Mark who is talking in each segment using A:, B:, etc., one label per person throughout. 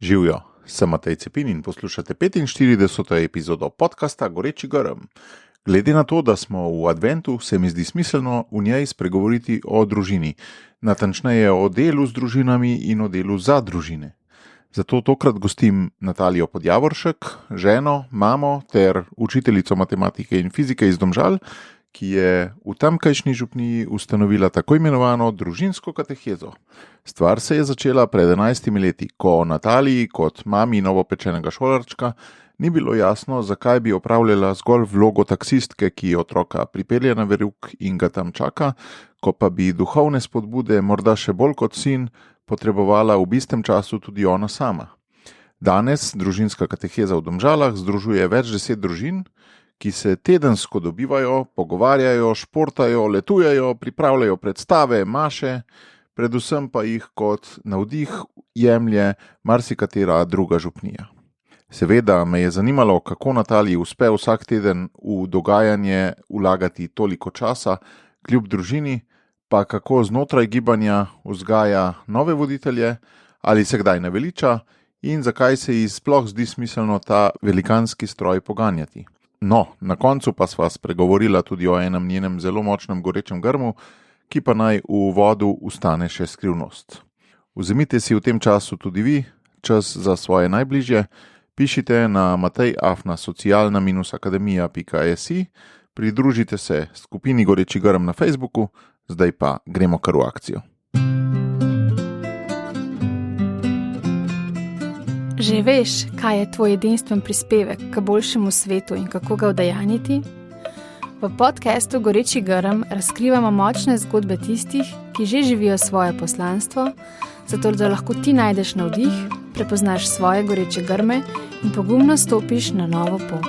A: Živjo, sem Matej Cepin in poslušate 45. epizodo podcasta Goreči grm. Glede na to, da smo v adventu, se mi zdi smiselno v njej spregovoriti o družini, natančneje o delu z družinami in o delu za družine. Zato tokrat gostim Natalijo Podjavoršek, ženo, mamo ter učiteljico matematike in fizike iz Domžal, ki je v tamkajšnji župniji ustanovila tako imenovano družinsko katehezo. Stvar se je začela pred 11 leti, ko Nataliji kot mami novopečenega šolarčka ni bilo jasno, zakaj bi opravljala zgolj vlogo taksistke, ki otroka pripelje na verouk in ga tam čaka, ko pa bi duhovne spodbude morda še bolj kot sin potrebovala v istem času tudi ona sama. Danes družinska kateheza v Domžalah združuje več 10 družin, ki se tedensko dobivajo, pogovarjajo, športajo, letujejo, pripravljajo predstave, maše, predvsem pa jih kot navdih jemlje marsikatera druga župnija. Seveda me je zanimalo, kako Nataliji uspe vsak teden v dogajanje vlagati toliko časa, kljub družini, pa kako znotraj gibanja vzgaja nove voditelje, ali se kdaj naveliča in zakaj se ji sploh zdi smiselno ta velikanski stroj poganjati. No, na koncu pa sva spregovorila tudi o enem njenem zelo močnem gorečem grmu, ki pa naj v uvodu ustane še skrivnost. Vzemite si v tem času tudi vi čas za svoje najbližje, pišite na matej@socialna-akademija.si, pridružite se skupini Goreči grm na Facebooku, zdaj pa gremo kar v akcijo.
B: Že veš, kaj je tvoj edinstven prispevek k boljšemu svetu in kako ga udejanjiti? V podcastu Goreči grm razkrivamo močne zgodbe tistih, ki že živijo svoje poslanstvo, zato da lahko ti najdeš navdih, prepoznaš svoje goreče grme in pogumno stopiš na novo pot.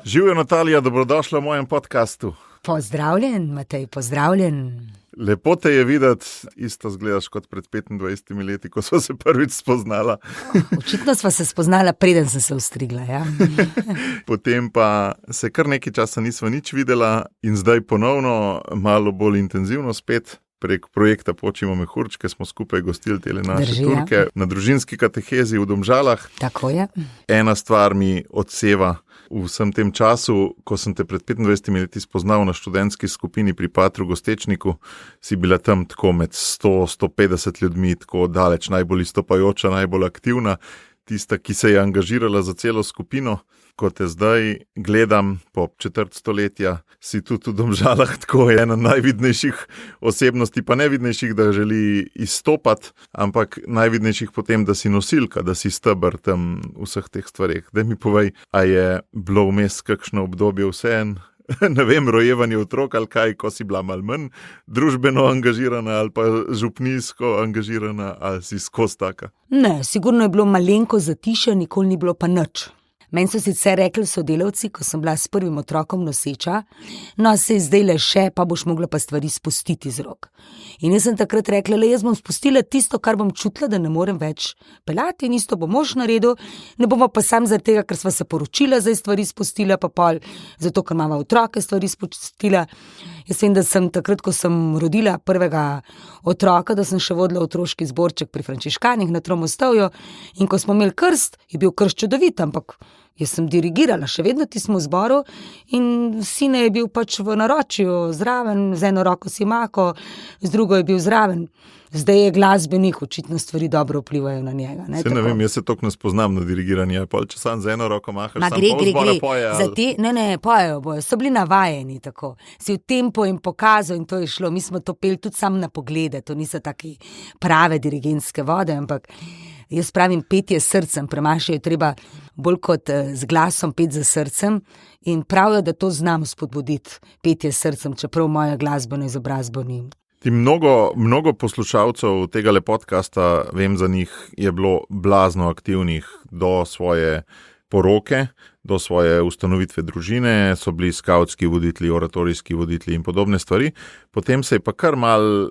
A: Živjo, Natalija, dobrodošla v mojem podcastu.
C: Pozdravljen, Matej, pozdravljen.
A: Lepo te je videti, isto zgledaš kot pred 25 leti, ko sva se prvič spoznala.
C: Očitno sva se spoznala, preden sem se ostrigla, ja.
A: Potem pa se kar nekaj časa nisva nič videla in zdaj ponovno, malo bolj intenzivno spet, prek projekta Počimo mehurčke smo skupaj gostili tele naše Turke na družinski katehezi v Domžalah.
C: Tako je.
A: Ena stvar mi odseva v vsem tem času, ko sem te pred 25 leti spoznal na študentski skupini pri Patru Gostečniku, si bila tam tako med 100-150 ljudmi, tako daleč najbolj izstopajoča, najbolj aktivna, tista, ki se je angažirala za celo skupino. Ko te zdaj gledam po četrt stoletja, si tudi v Domžalah tako ena najvidnejših osebnosti, pa nevidnejših, da želi izstopati, ampak najvidnejših potem, da si nosilka, da si steber tam vseh teh stvareh. Daj mi povej, a je bilo vmes kakšno obdobje vseeno, ne vem, rojevanje otrok ali kaj, ko si bila malo manj družbeno angažirana ali pa župnijsko angažirana, ali si skozi taka?
C: Ne, sigurno je bilo malenko zatišje, nikoli ni bilo pa nič. Meni so sicer rekli sodelavci, ko sem bila s prvim otrokom noseča, no, se je zdaj le še, pa boš mogla pa stvari spustiti z rok. In jaz sem takrat rekla, jaz bom spustila tisto, kar bom čutila, da ne morem več pelati, in isto bom mož naredil, ne bomo pa sam zaradi tega, ker sva se poročila, zdaj stvari spustila, pa pol, zato ker imava otroke stvari spustila. Jaz vem, da sem takrat, ko sem rodila prvega otroka, da sem še vodila otroški zborček pri Frančiškanih na Tromostovju, in ko smo imeli krst, je bil krst čudovit, ampak jaz sem dirigirala, še vedno ti smo v zboru in sine je bil pač v naročju zraven, z eno roko si mako, z drugo je bil zraven. Zdaj je glasbenik, očitno stvari dobro vplivajo na njega.
A: Se ne vem, jaz se toliko ne spoznam na dirigiranje, pol če sam z eno roko mahaš, sam pol zbora poje. Ali...
C: Ne, pojejo bojo, so bili navajeni tako. Si v tempo in pokazal in to je šlo, mi smo to peli tudi sam na poglede, to niso taki prave dirigentske vode, ampak jaz pravim, petje s srcem, premašajo treba bolj kot z glasom pet za srcem in pravijo, da to znam spodbuditi, petje s srcem, čeprav moja glasbena izobrazba ni.
A: Ti mnogo poslušalcev tega podcasta, vem za njih, je bilo blazno aktivnih do svoje poroke, do svoje ustanovitve družine, so bili skavtski voditelji, oratorijski voditelji in podobne stvari. Potem se je pa kar mal,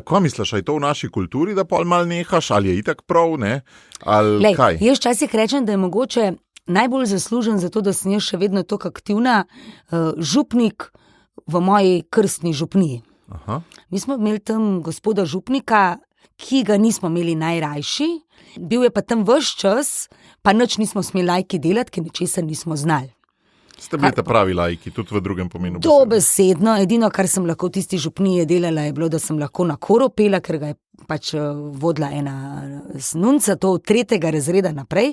A: kaj misliš, je to v naši kulturi, da pol mal nehaš, ali je itak prav, ne? Ali kaj?
C: Jaz včasih rečem, da je mogoče najbolj zaslužen za to, da sem jaz še vedno tako aktivna, župnik v moji krstni župniji.
A: Aha.
C: Mi smo imeli tam gospoda župnika, ki ga nismo imeli najrajši, bil je pa tam ves čas, pa nič nismo smeli lajki delati, ker ničesar nismo znali.
A: Ste bili ta pravi laiki, tudi v drugem pomenu.
C: Dobesedno, edino, kar sem lahko v tisti župniji delala, je bilo, da sem lahko na koro pela, ker ga je pač vodila ena snunca, to od 3. razreda naprej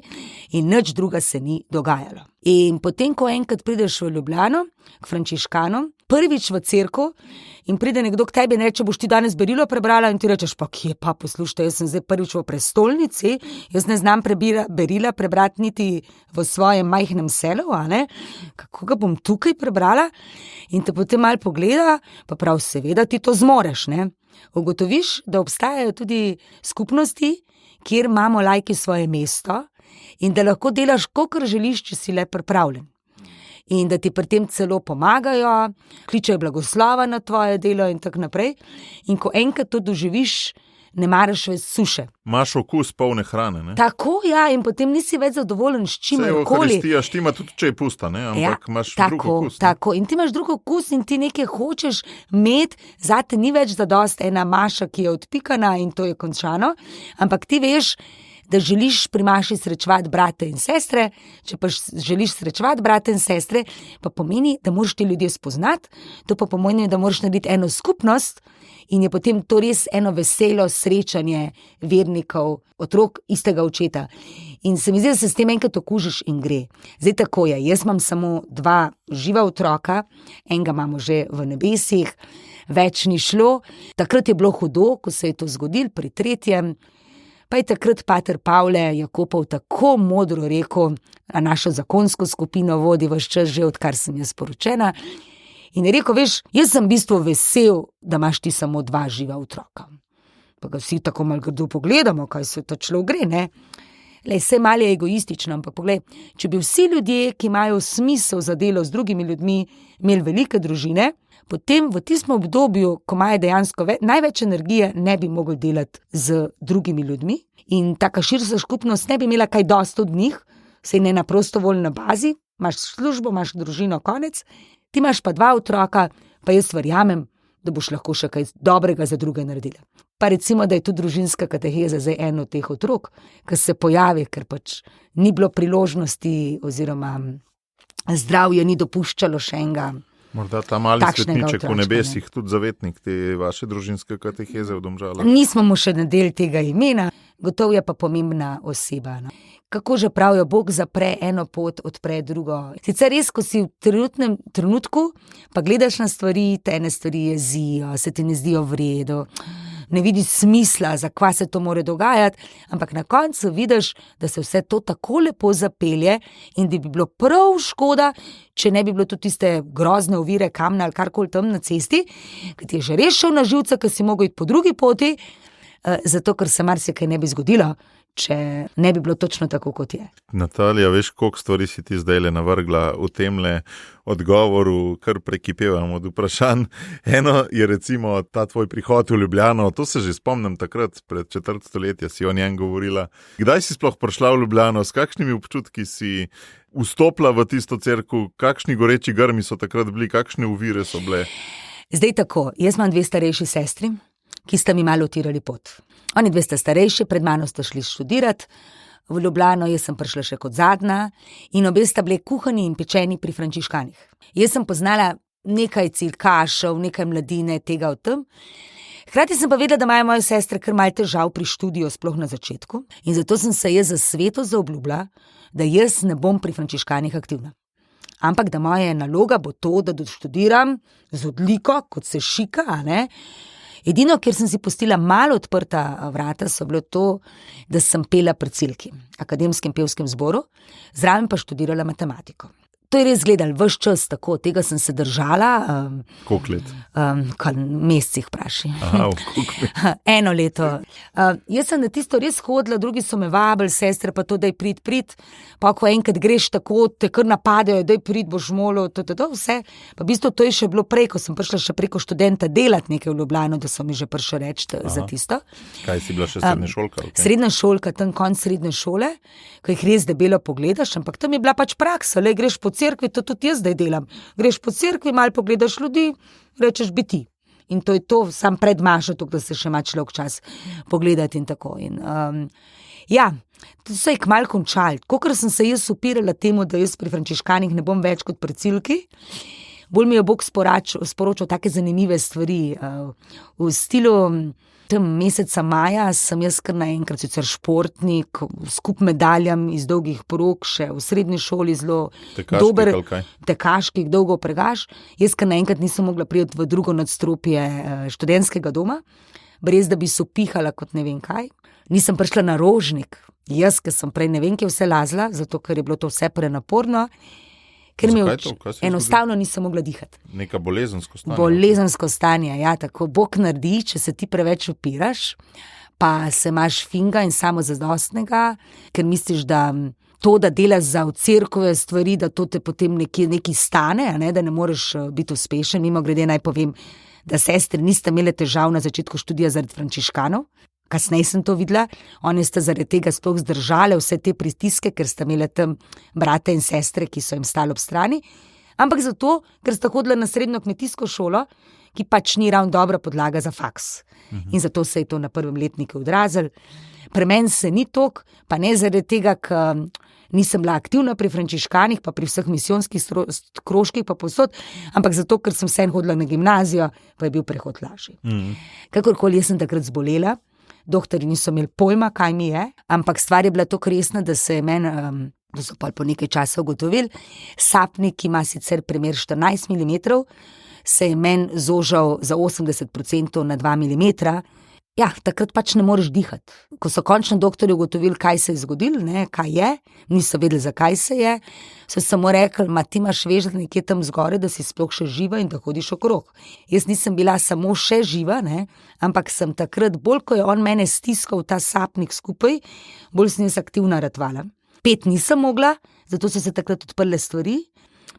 C: in nič druga se ni dogajalo. In potem, ko enkrat prideš v Ljubljano, k frančiškanom, prvič v cerkev in pride nekdo k tebi in reče, boš ti danes berilo prebrala in ti rečeš, pa kje pa, poslušajte, jaz sem zdaj prvič v prestolnici, jaz ne znam berila prebrati niti v svojem majhnem selu, a ne? Kako ga bom tukaj prebrala? In te potem malo pogleda, pa prav seveda ti to zmoreš, ne? Ugotoviš, da obstajajo tudi skupnosti, kjer imamo lajki svoje mesto in da lahko delaš, kakor želiš, če si le pripravljen. In da ti pri tem celo pomagajo, kličejo blagoslova na tvoje delo in tako naprej. In ko enkrat to doživiš, ne maraš več suše.
A: Imaš okus polne hrane, ne?
C: Tako, ja, in potem nisi več zadovoljen s čimerkoli.
A: Euharistija štima tudi, če je pusta, ne? Ampak imaš drug okus.
C: Tako, in ti imaš drug okus in ti nekaj hočeš imeti, zate ni več zadost ena maša, ki je odpikana in to je končano, ampak ti veš, da želiš pri maši srečevati brate in sestre, če pa želiš srečevati brate in sestre, pa pomeni, da moraš te ljudje spoznati, to pa pomeni, da moraš narediti eno skupnost in je potem to res eno veselo srečanje vernikov, otrok istega očeta. In se mi zdi, da se s tem enkrat okužiš in gre. Zdaj tako je, jaz imam samo 2 živa otroka, enega imamo že v nebesih, več ni šlo. Takrat je bilo hudo, ko se je to zgodilo pri 3. Pa je takrat pater Pavle Jakopov tako modro rekel, a našo zakonsko skupino vodi ves čas že, odkar sem jaz poročena. In je rekel, veš, jaz sem v bistvu vesel, da imaš ti samo 2 živa otroka. Pa ga vsi tako malo grdo pogledamo, kaj se to človek gre, ne? Lej, vse malo je egoistično, ampak poglej, če bi vsi ljudje, ki imajo smisel za delo z drugimi ljudmi, imeli velike družine, potem v tistem obdobju, ko imajo dejansko največ energije, ne bi mogli delati z drugimi ljudmi in taka širša skupnost ne bi imela kaj dosti od njih, saj ne na prostovoljni bazi, imaš službo, imaš družino, konec, ti imaš pa 2 otroka, pa jaz verjamem, da boš lahko še kaj dobrega za druge naredila. Pa recimo, da je tudi družinska kateheza zdaj eno od teh otrok, ki se pojavi, ker pač ni bilo priložnosti oziroma zdravje ni dopuščalo še enega.
A: Morda ta mali svetniček v nebesih, tudi zavetnik te vaše družinske kateheze v Domžalah.
C: Nismo mu še nadeli tega imena, gotovo je pa pomembna oseba. No. Kako že pravijo, Bog zapre eno pot, odpre drugo. Sicer res, ko si v trenutnem trenutku, pa gledaš na stvari, te ene stvari jezijo, se ti ne zdijo v redu, ne vidiš smisla, zakaj se to more dogajati, ampak na koncu vidiš, da se vse to tako lepo zapelje in da bi bilo prav škoda, če ne bi bilo tudi tiste grozne ovire, kamne ali karkoli tam na cesti, ki ti je že res šel na živce, ker si mogel iti po drugi poti, zato ker se marsikaj ne bi zgodilo, če ne bi bilo točno tako, kot je.
A: Natalija, veš, koliko stvari si ti zdajle navrgla v temle odgovoru, kar prekipevam od vprašanj. Eno je recimo ta tvoj prihod v Ljubljano, to se že spomnim takrat, pred 4. stoletja si o njem govorila. Kdaj si sploh prišla v Ljubljano, s kakšnimi občutki si vstopila v tisto cerkev, kakšni goreči grmi so takrat bili, kakšne ovire so bile?
C: Zdaj tako, jaz imam 2 starejši sestri, ki sta mi malo utirali pot. Oni 2 sta starejši, pred mano sta šli študirati v Ljubljano, jaz sem prišla še kot zadnja in obe sta bile kuhani in pečeni pri frančiškanih. Jaz sem poznala nekaj cilkašev, nekaj mladine, tega o tem. Hkrati sem pa vedela, da imajo moje sestre kar malo težav pri študiju, sploh na začetku, in zato sem se jaz za sveto zaobljubila, da jaz ne bom pri frančiškanih aktivna. Ampak da moja naloga bo to, da doštudiram z odliko, kot se šika, a ne? Edino, kjer sem si pustila malo odprta vrata, so bilo to, da sem pela pri Cilki, akademskem pevskem zboru, zraven pa študirala matematiko. To je res gledal ves čas tako, tega sem se držala.
A: Koliko let?
C: Mesecih vpraši.
A: Aha, koliko let?
C: 1 leto. Jaz sem na tisto res hodila, drugi so me vabili, sestre pa to, daj prid. Pa ko enkrat greš tako, te kar napadejo, daj prid, boš molil, to vse. Pa v bistvu to je še bilo prej, ko sem prišla še preko študenta delati nekaj v Ljubljano, da so mi že prišli reči za tisto.
A: Kaj si bila še srednja šolka? Okay.
C: Srednja šolka, tam konc srednje šole, ko jih res debelo pogledaš, ampak tam je bila pač praksa, le greš po cerkvi, to tudi jaz zdaj delam. Greš po cerkvi, malo pogledaš ljudi, rečeš bi ti. In to je to, sam pred mašo, da se še ima človek čas pogledati in tako. To se je kmalu končalo. Kakor sem se jaz upirala temu, da jaz pri frančiškanih ne bom več kot pri Cilki, bolj mi je Bog sporočal take zanimive stvari. V stilu tem meseca maja sem jaz kar naenkrat sicer športnik, skup medaljam iz dolgih prog, še v srednji šoli zelo dober tekaški, dolgo pregaš. Jaz kar naenkrat nisem mogla priti v drugo nadstropje študentskega doma, brez da bi se upihala kot ne vem kaj. Nisem prišla na Rožnik. Jaz, ki sem prej ne vem, kje vse lazla, zato ker je bilo to vse prenaporno, ker mi enostavno nisem mogla dihati.
A: Neka bolezensko stanje.
C: Bolezensko stanje, ja, tako Bog naredi, če se ti preveč upiraš, pa se imaš finga in samozadostnega, ker misliš, da to, da delaš za v cerkove stvari, da to te potem nekaj stane, da ne moreš biti uspešen. Mimogrede naj povem, da sestre niste imele težav na začetku študija zaradi frančiškanov. Kasneje sem to videla, oni ste zaradi tega sploh zdržali vse te pritiske, ker ste imeli tam brate in sestre, ki so jim stali ob strani, ampak zato, ker ste hodila na srednjo kmetijsko šolo, ki pač ni ravno dobra podlaga za faks. In zato se je to na prvem letniku odrazilo. Pri meni se ni toliko, pa ne zaradi tega, ker nisem bila aktivna pri frančiškanih, pa pri vseh misijonskih krožkih pa povsod, ampak zato, ker sem vseeno hodila na gimnazijo, pa je bil prehod lažji. Kakorkoli, jaz sem takrat zbolela, doktorji niso imeli pojma, kaj mi je, ampak stvar je bila tako resna, da se je meni, da so pa po nekaj časa ugotovili, sapnik, ki ima sicer premer 14 mm, se je meni zožal za 80% na 2 mm. Ja, takrat pač ne moreš dihati. Ko so končno doktorji ugotovili, kaj se je zgodilo, kaj je, niso vedeli, zakaj se je, so samo rekli, ti imaš vežati nekje tam zgore, da si sploh še živa in da hodiš okrog. Jaz nisem bila samo še živa, ampak sem takrat, bolj ko je on mene stiskal ta sapnik skupaj, bolj sem jaz aktivna ratvala. 5 nisem mogla, zato so se takrat odprle stvari.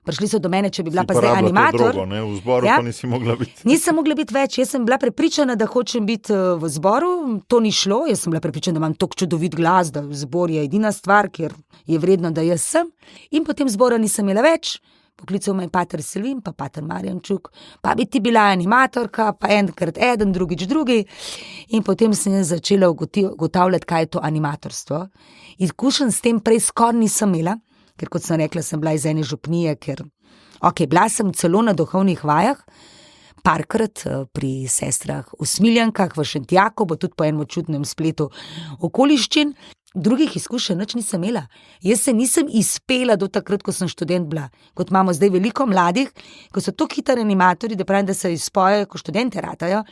C: Prišli so do mene, če bi bila pa zdaj animator.
A: Drogo, v zboru pa nisi mogla biti.
C: Nisem mogla biti več, jaz sem bila prepričana, da hočem biti v zboru, to ni šlo, jaz sem bila prepričana, da imam toliko čudovit glas, da zbor je edina stvar, kjer je vredno, da jaz sem. In potem zbora nisem imela več, poklical me je pater Selvin, pa pater Marjančuk, pa bi ti bila animatorka, pa enkrat eden, drugič drugi. In potem sem začela ugotavljati, kaj je to animatorstvo. Izkušenj s tem prej skoraj nisem imela, ker kot sem rekla, sem bila iz ene župnije, bila sem celo na duhovnih vajah, parkrat pri sestrah v Smiljankah, v Šentjaku, bo tudi po enem čudnem spletu okoliščin. Drugih izkušenj nič nisem imela. Jaz se nisem izpela do takrat, ko sem študent bila. Kot imamo zdaj veliko mladih, ko so to hitri animatorji, da pravim, da se izpojejo, ko študente ratajo.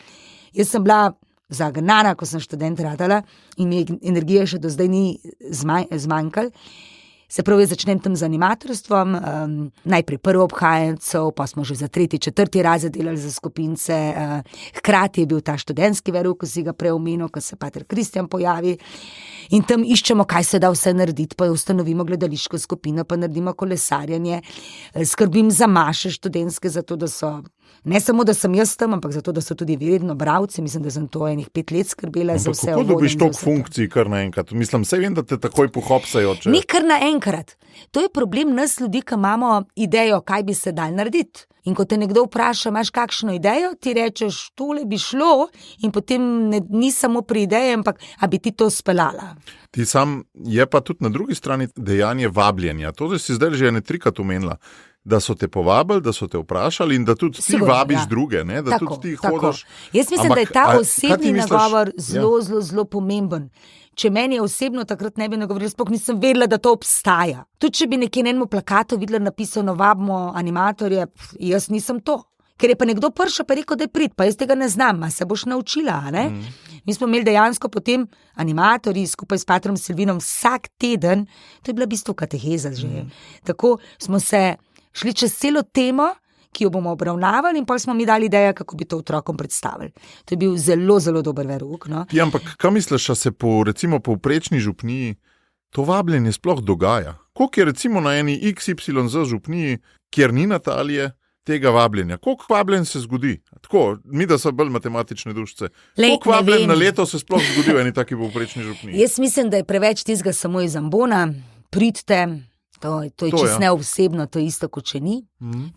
C: Jaz sem bila zagnana, ko sem študent ratala in mi energije še do zdaj ni zmanjkalo. Se pravi, začnem tam z animatorstvom, najprej prvo obhajencev, pa smo že za 3., 4. razred delali za skupince, hkrati je bil ta študentski verouk, ko si ga prej omenil, ko se pater Kristjan pojavi in tam iščemo, kaj se da vse narediti, pa ustanovimo gledališko skupino, pa naredimo kolesarjenje, skrbim za maše študentske, zato da so, ne samo da sem jaz tam, ampak zato da so tudi vedno bralci, mislim, da sem to enih 5 let skrbela za vse.
A: Kako dobiš toliko funkcij kar naenkrat? Mislim, saj vem, da te takoj pohopsajo.
C: Ni kar naenkrat. To je problem nas ljudi, ki imamo idejo, kaj bi se dal narediti. In ko te nekdo vpraša, imaš kakšno idejo, ti rečeš, tole bi šlo in potem ni samo pri ideji, ampak a bi ti to speljala.
A: Ti sam je pa tudi na drugi strani dejanje vabljenja. To si zdaj že ene 3-krat omenila. Da so te povabili, da so te vprašali in da tudi ti vabiš druge, da
C: tako,
A: tudi ti hodaš.
C: Jaz mislim, da je ta osebni nagovor zelo pomemben. Če meni je osebno takrat ne bi nagovoril, sploh nisem vedela, da to obstaja. Tudi če bi nekje na enem plakatu videla napisano vabimo animatorje, jaz nisem to. Ker je pa nekdo prišel pa rekel, da je prid, pa jaz tega ne znam, se boš naučila, ne? Mi smo imeli dejansko potem animatorji skupaj s patrom Selvinom vsak teden, to je bila v bistvu kateheza že. Tako smo se šli čez celo temo, ki jo bomo obravnavali in potem smo mi dali idejo, kako bi to otrokom predstavili. To je bil zelo, zelo dober verouk. No?
A: Ja, ampak kaj misliš, da se po recimo povprečni župniji to vabljenje sploh dogaja? Koliko je recimo na eni XYZ župniji, kjer ni Natalije, tega vabljenja? Koliko vabljen se zgodi? Tako, mi da so bolj matematične dušice. Koliko vabljen na leto se sploh zgodi v eni taki povprečni župniji?
C: Jaz mislim, da je preveč tistega samo iz ambona, pridite, To je čisto neosebno, to je isto, kot če ni.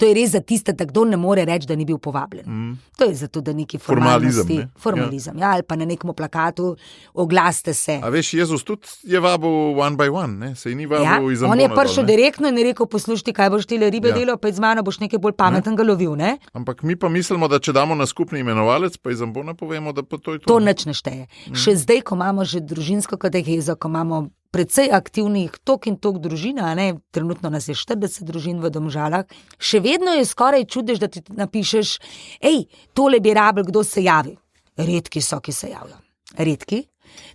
C: To je res za tiste, da kdo ne more reči, da ni bil povabljen. To je zato, da neki formalnosti. Formalizem, ja, ali pa na nekem plakatu oglasite se.
A: A veš, Jezus tudi je vabil one by one, ne? Se ni vabil iz ambona.
C: On je prišel direktno in je rekel, poslušaj, kaj boš tile ribe delal, pa z mano boš nekaj bolj pametnega lovil, ne?
A: Ampak mi pa mislimo, da če damo na skupni imenovalec, pa iz ambona povemo, da pa to je to.
C: To nič ne šteje. Še zdaj, ko imamo že družinsko katehezo, ko imamo predvsej aktivnih tok in tok družina, ne? Trenutno nas je 40 družin v Domžalah, še vedno je skoraj čudež, da ti napišeš, tole bi rabil, kdo se javi. Redki so, ki se javljajo. Redki.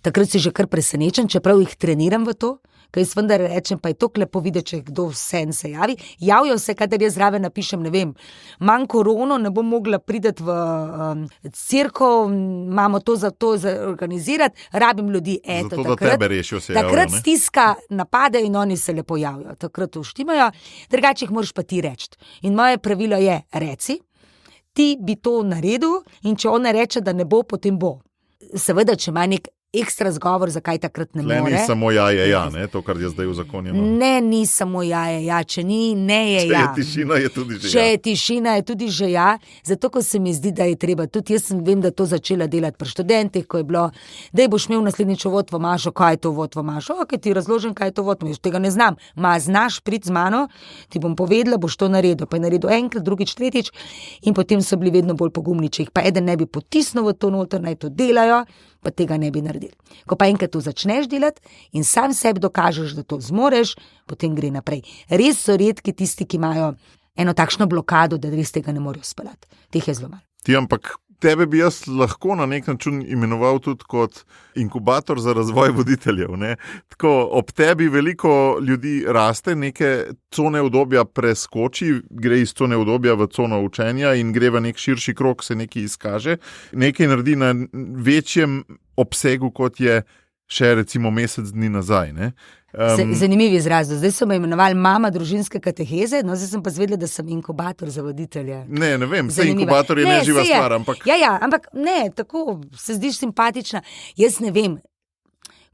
C: Takrat si že kar presenečen, čeprav jih treniram v to, ker jaz vendar rečem, pa je to lepo videti, če kdo vse se javi. Javijo se, kadar jaz zraven napišem, ne vem, manj korono, ne bom mogla priti v cirkev, imamo to za organizirati, rabim ljudi.
A: Zato, da tebe rešijo, se javijo.
C: Takrat stiska napade in oni se lepo javijo. Takrat uštimajo, drugače jih moraš pa ti reči. In moje pravilo je, reci, ti bi to naredil in če on ne reče, da ne bo, potem bo. Seveda, če ima nek ekstra zgovor, zakaj takrat ne more.
A: Ni samo ja, ne? To, kar je zdaj v zakonjeno.
C: Ne, ni samo ja, če ni, ne je ja.
A: Če je tišina, je tudi že ja.
C: Če je tišina, je tudi že ja. Zato, ko se mi zdi, da je treba, tudi jaz vem, da to začela delati pri študentih, ko je bilo, da boš imel naslednjič uvod v mašo, kaj je to uvod v mašo, ti razložim, kaj je to uvod v mašo, tega ne znam. Znaš priti z mano, ti bom povedala, boš to naredil. Pa je naredil enkrat, drugič, tretjič in potem so bili vedno bolj pogumni, če jih pa eden ne bi potisnil v to noter, naj to delajo, pa tega ne bi naredili. Ko pa enkrat to začneš delati in sam sebi dokažeš, da to zmoreš, potem gre naprej. Res so redki tisti, ki imajo eno takšno blokado, da res tega ne morejo speljati. Teh je zelo malo.
A: Ampak tebe bi jaz lahko na nek način imenoval tudi kot inkubator za razvoj voditeljev. Ne? Tako, ob tebi veliko ljudi raste, neke cone udobja preskoči, gre iz cone udobja v cono učenja in gre v nek širši krog, se nekaj izkaže. Nekaj naredi na večjem obsegu, kot je še recimo mesec dni nazaj. Ne?
C: Zanimiv izraz. Zdaj so me imenovali mama družinske kateheze, no zdaj sem pa zvedela, da sem inkubator za voditelje.
A: Ne vem, vse inkubator je neživa stvar, ampak...
C: Ja, ampak ne, tako se zdiš simpatična. Jaz ne vem,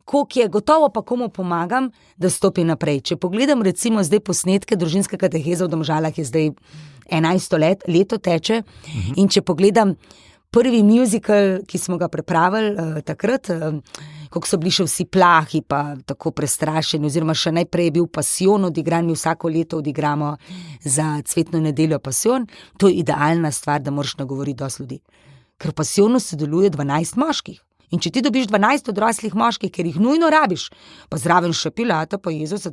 C: koliko je, gotovo pa komu pomagam, da stopi naprej. Če pogledam recimo zdaj posnetke družinske kateheze v Domžalah, je zdaj 11 leto teče, in če pogledam prvi musical, ki smo ga pripravili takrat, kako so bili še vsi plahi, pa tako prestrašeni, oziroma še najprej je bil Pasijon odigran, mi vsako leto odigramo za Cvetno nedeljo Pasijon, to je idealna stvar, da moraš nagovoriti dosti ljudi. Ker v Pasijonu sodeluje 12 moških. In če ti dobiš 12 odraslih moških, ker jih nujno rabiš, pa zraven še Pilata, pa Jezusa,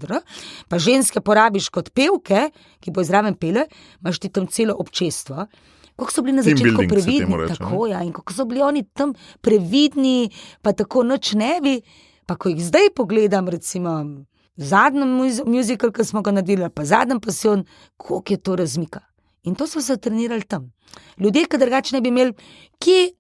C: pa ženske porabiš kot pevke, ki bo zraven pele, imaš ti tam celo občestvo. Kako so bili na začetku previdni, tako ja, in kako so bili oni tam previdni, pa tako nič ne bi, pa ko jih zdaj pogledam, recimo zadnji musical, ki smo ga naredili, pa zadnji Pasijon, koliko je to razmika. In to so se trenirali tam. Ljudje, ki drugače ne bi imeli, kje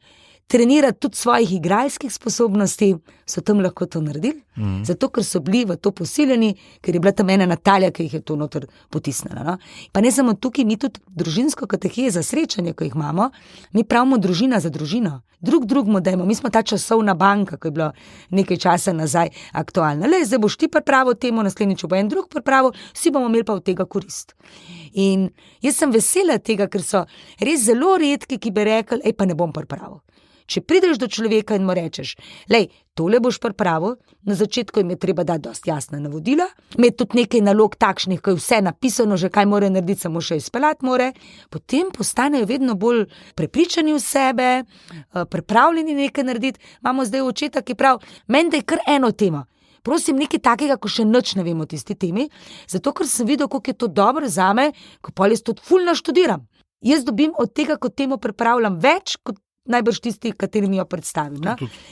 C: trenirati tudi svojih igralskih sposobnosti, so tam lahko to naredili, zato ker so bili v to posiljeni, ker je bila tam ena Natalija, ki jih je to noter potisnila. No? Pa ne samo tukaj, mi tudi družinsko katehezo za srečanje, ko jih imamo, mi pravimo družina za družino. Drugmu dajmo, mi smo ta časovna banka, ko je bilo nekaj časa nazaj aktualna. Zdaj boš ti pripravil temu, naslednjič bo en drug pripravil, vsi bomo imeli pa od tega korist. In jaz sem vesela tega, ker so res zelo redki, ki bi rekli, pa ne bom pripravil. Če prideš do človeka in mu rečeš, tole boš pripravil, na začetku jim je treba dati dosti jasna navodila, imeti tudi nekaj nalog takšnih, ko je vse napisano, že kaj mora narediti, samo še izpeljati more, potem postanejo vedno bolj prepričani v sebe, pripravljeni nekaj narediti. Imamo zdaj očeta, ki pravi, meni da je kar eno tema. Prosim, nekaj takega, ko še nič ne vem o tisti temi, zato ker sem videl, koliko je to dobro zame, ko pa jaz to ful naštudiram. Jaz dobim od tega, ko temo pripravljam več, kot najbrž tisti, katerim jo predstavim.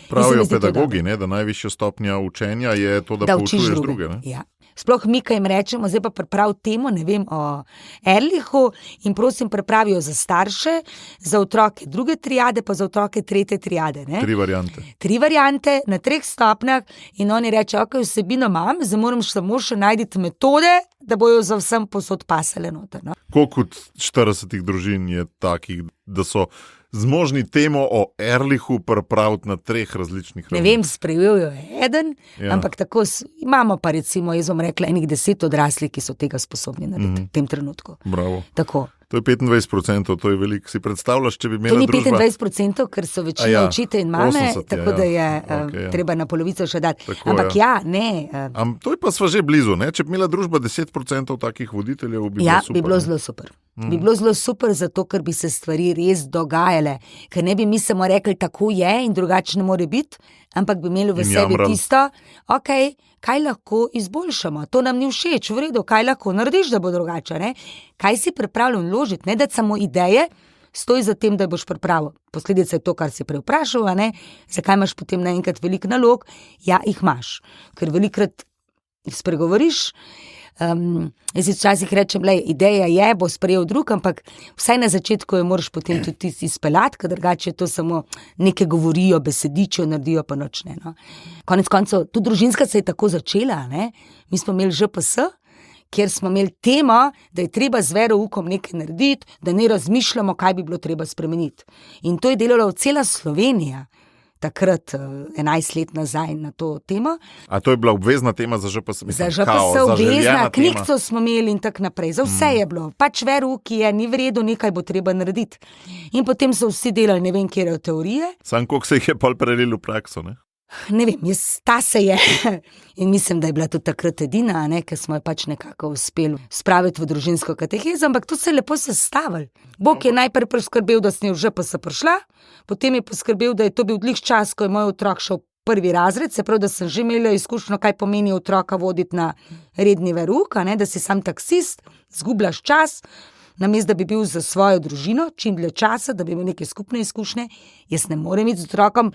A: Pravijo pedagogi, da najvišja stopnja učenja je to, da poučuješ druge.
C: Ja. Sploh mi, kaj jim rečemo, zdaj pa priprav temo, ne vem, o Erlichu in prosim, pripravijo za starše, za otroke druge triade, pa za otroke tretje triade. Ne? 3 variante na 3 stopnjah in oni reče, vsebino imam, zdaj moram samo še najti metode, da bojo za vsem posod pasale noter. No?
A: Koliko od 40 družin je takih, da so zmožni temo o Erlichu pripraviti na 3 različnih ravneh.
C: Ne vem, sprejel jo je eden, ampak tako imamo pa recimo, jaz bom rekla, enih 10 odraslih, ki so tega sposobni narediti v tem trenutku.
A: Bravo.
C: Tako.
A: To je 25%, to je veliko. Si predstavljaš, če bi imela
C: družba... To
A: ni
C: 25%, ker so večina očete in mame, 80, tako da je treba na polovico še dati. Tako, ampak ne.
A: To je pa sva že blizu, ne? Če bi imela družba 10% takih voditeljev, bi bilo super.
C: Bi bilo zelo super. Bi bilo zelo super, zato ker bi se stvari res dogajale. Ker ne bi mi samo rekli, tako je in drugače ne more biti, ampak bi imeli v sebi tisto, kaj lahko izboljšamo. To nam ni všeč, v redu, kaj lahko narediš, da bo drugače. Ne? Kaj si pripravljen vložiti, ne dati samo ideje, stoj za tem, da boš pripravil. Posledica je to, kar si prej vprašal, zakaj imaš potem naenkrat veliko nalog? Ja, jih imaš, ker velikrat spregovoriš. Jaz si včasih rečem, ideja je, bo sprejel drug, ampak vsaj na začetku jo moraš potem tudi izpeljati, ker drugače to samo nekaj govorijo, besedičo, naredijo pa noč ne. No. Konec koncev, tudi družinska se je tako začela, ne? Mi smo imeli ŽPS, kjer smo imeli temo, da je treba z veroukom nekaj narediti, da ne razmišljamo, kaj bi bilo treba spremeniti. In to je delala cela Slovenija. Takrat 11 let nazaj na to temo.
A: A to je bila obvezna tema za ŽPS?
C: Za ŽPS obvezna, knjigico smo imeli in tako naprej. Za vse je bilo. Pač verouk je, ni v redu, nekaj bo treba narediti. In potem so vsi delali, ne vem, kje je teorije.
A: Sam koliko se jih je pol prelilo v prakso, ne?
C: Ne vem, ta se je. In mislim, da je bila tudi takrat edina, ker smo jo pač nekako uspeli spraviti v družinsko katehezo, ampak to se je lepo sestavili. Bog je najprej poskrbel, da sem v ŽPS prišla, potem je poskrbel, da je to bil glih čas, ko je moj otrok šel v 1. razred, se pravi, da sem že imela izkušnjo, kaj pomeni otroka voditi na redni verouk, da si sam taksist, zgubljaš čas, namesto da bi bil za svojo družino, čim dlje časa, da bi imel neke skupne izkušnje. Jaz ne morem iti z otrokom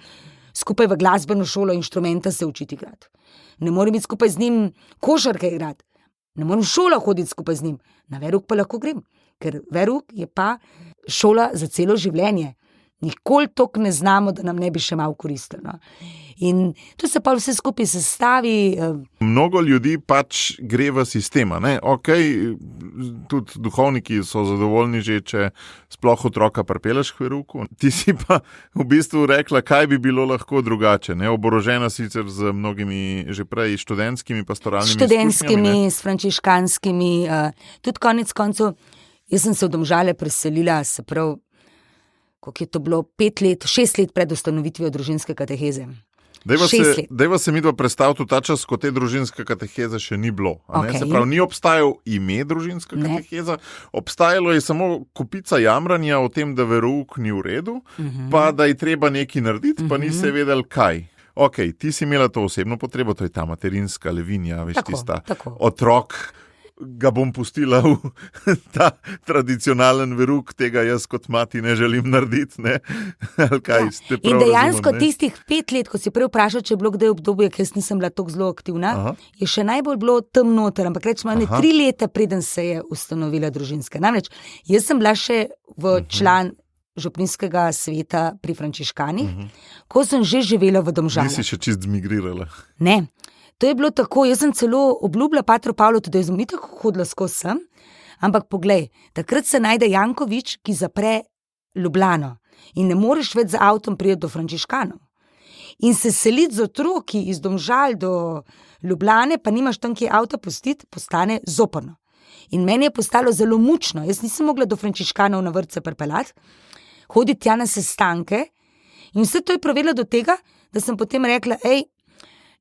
C: skupaj v glasbeno šolo inštrumenta se učiti igrati. Ne morem iti skupaj z njim košarke igrati. Ne morem v šolo hoditi skupaj z njim. Na verouk pa lahko grem, ker verouk je pa šola za celo življenje. Nikoli toliko ne znamo, da nam ne bi še malo koristilo. In to se pa vse skupaj sestavi.
A: Mnogo ljudi pač gre v sistema. Tudi duhovniki so zadovoljni že, če sploh otroka pripeleš k verouku. Ti si pa v bistvu rekla, kaj bi bilo lahko drugače. Oborožena sicer z mnogimi že prej študentskimi pastoralnimi
C: izkušnjami. S frančiškanskimi. Tudi konec koncev, jaz sem se v Domžale preselila, se prav, koliko je to bilo, 6 let pred ustanovitvijo družinske kateheze.
A: Dajva se midva predstaviti v ta čas, ko te družinske kateheze še ni bilo. Se pravi, ni obstajal ime družinska kateheza, obstajalo je samo kopica jamranja o tem, da verouk ni v redu, pa da je treba nekaj narediti, pa nisi vedel kaj. Ti si imela to osebno potrebo, to je ta materinska levinja, veš, tista otrok. Ga bom pustila v ta tradicionalen verouk, tega jaz kot mati ne želim narediti. Ne?
C: In dejansko tistih 5 let, ko si prej vprašal, če je bilo kdaj obdobje, ker jaz nisem bila tako zelo aktivna, je še najbolj bilo tam noter, ampak rečemo, 3 leta preden se je ustanovila družinska. Namreč, jaz sem bila še v član župnijskega sveta pri frančiškanih, ko sem že živela v Domžalah.
A: Nisi še čist zmigrirala?
C: Ne. To je bilo tako, jaz sem celo obljubila Patru Pavlu, tudi jaz sem tako hodila skozi sem, ampak poglej, takrat se najde Jankovič, ki zapre Ljubljano in ne moreš več z avtom priti do frančiškanov. In se seliti z otroki iz Domžal do Ljubljane, pa nimaš tam kje avta pustiti, postane zoprno. In meni je postalo zelo mučno, jaz nisem mogla do frančiškanov na vrtce pripeljati, hoditi tja na sestanke in vse to je privedlo do tega, da sem potem rekla,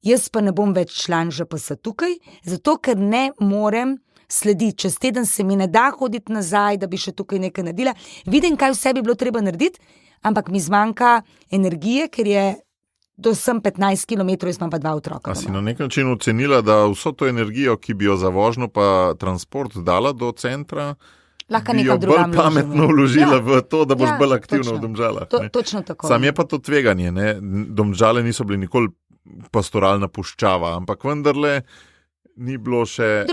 C: jaz pa ne bom več član ŽPS tukaj, zato ker ne morem slediti. Čez teden se mi ne da hoditi nazaj, da bi še tukaj nekaj naredila. Vidim, kaj vse bi bilo treba narediti, ampak mi zmanjka energije, ker je do sem 15 km, jaz imam pa 2 otroka.
A: A si na nek način ocenila, da vso to energijo, ki bi jo za vožnjo pa transport dala do centra, bi jo bolj pametno vložila v to, da boš bolj aktivna v Domžalah.
C: Točno tako.
A: Sam je pa to tveganje, ne? Domžale niso bili nikoli pastoralna puščava, ampak vendarle ni bilo še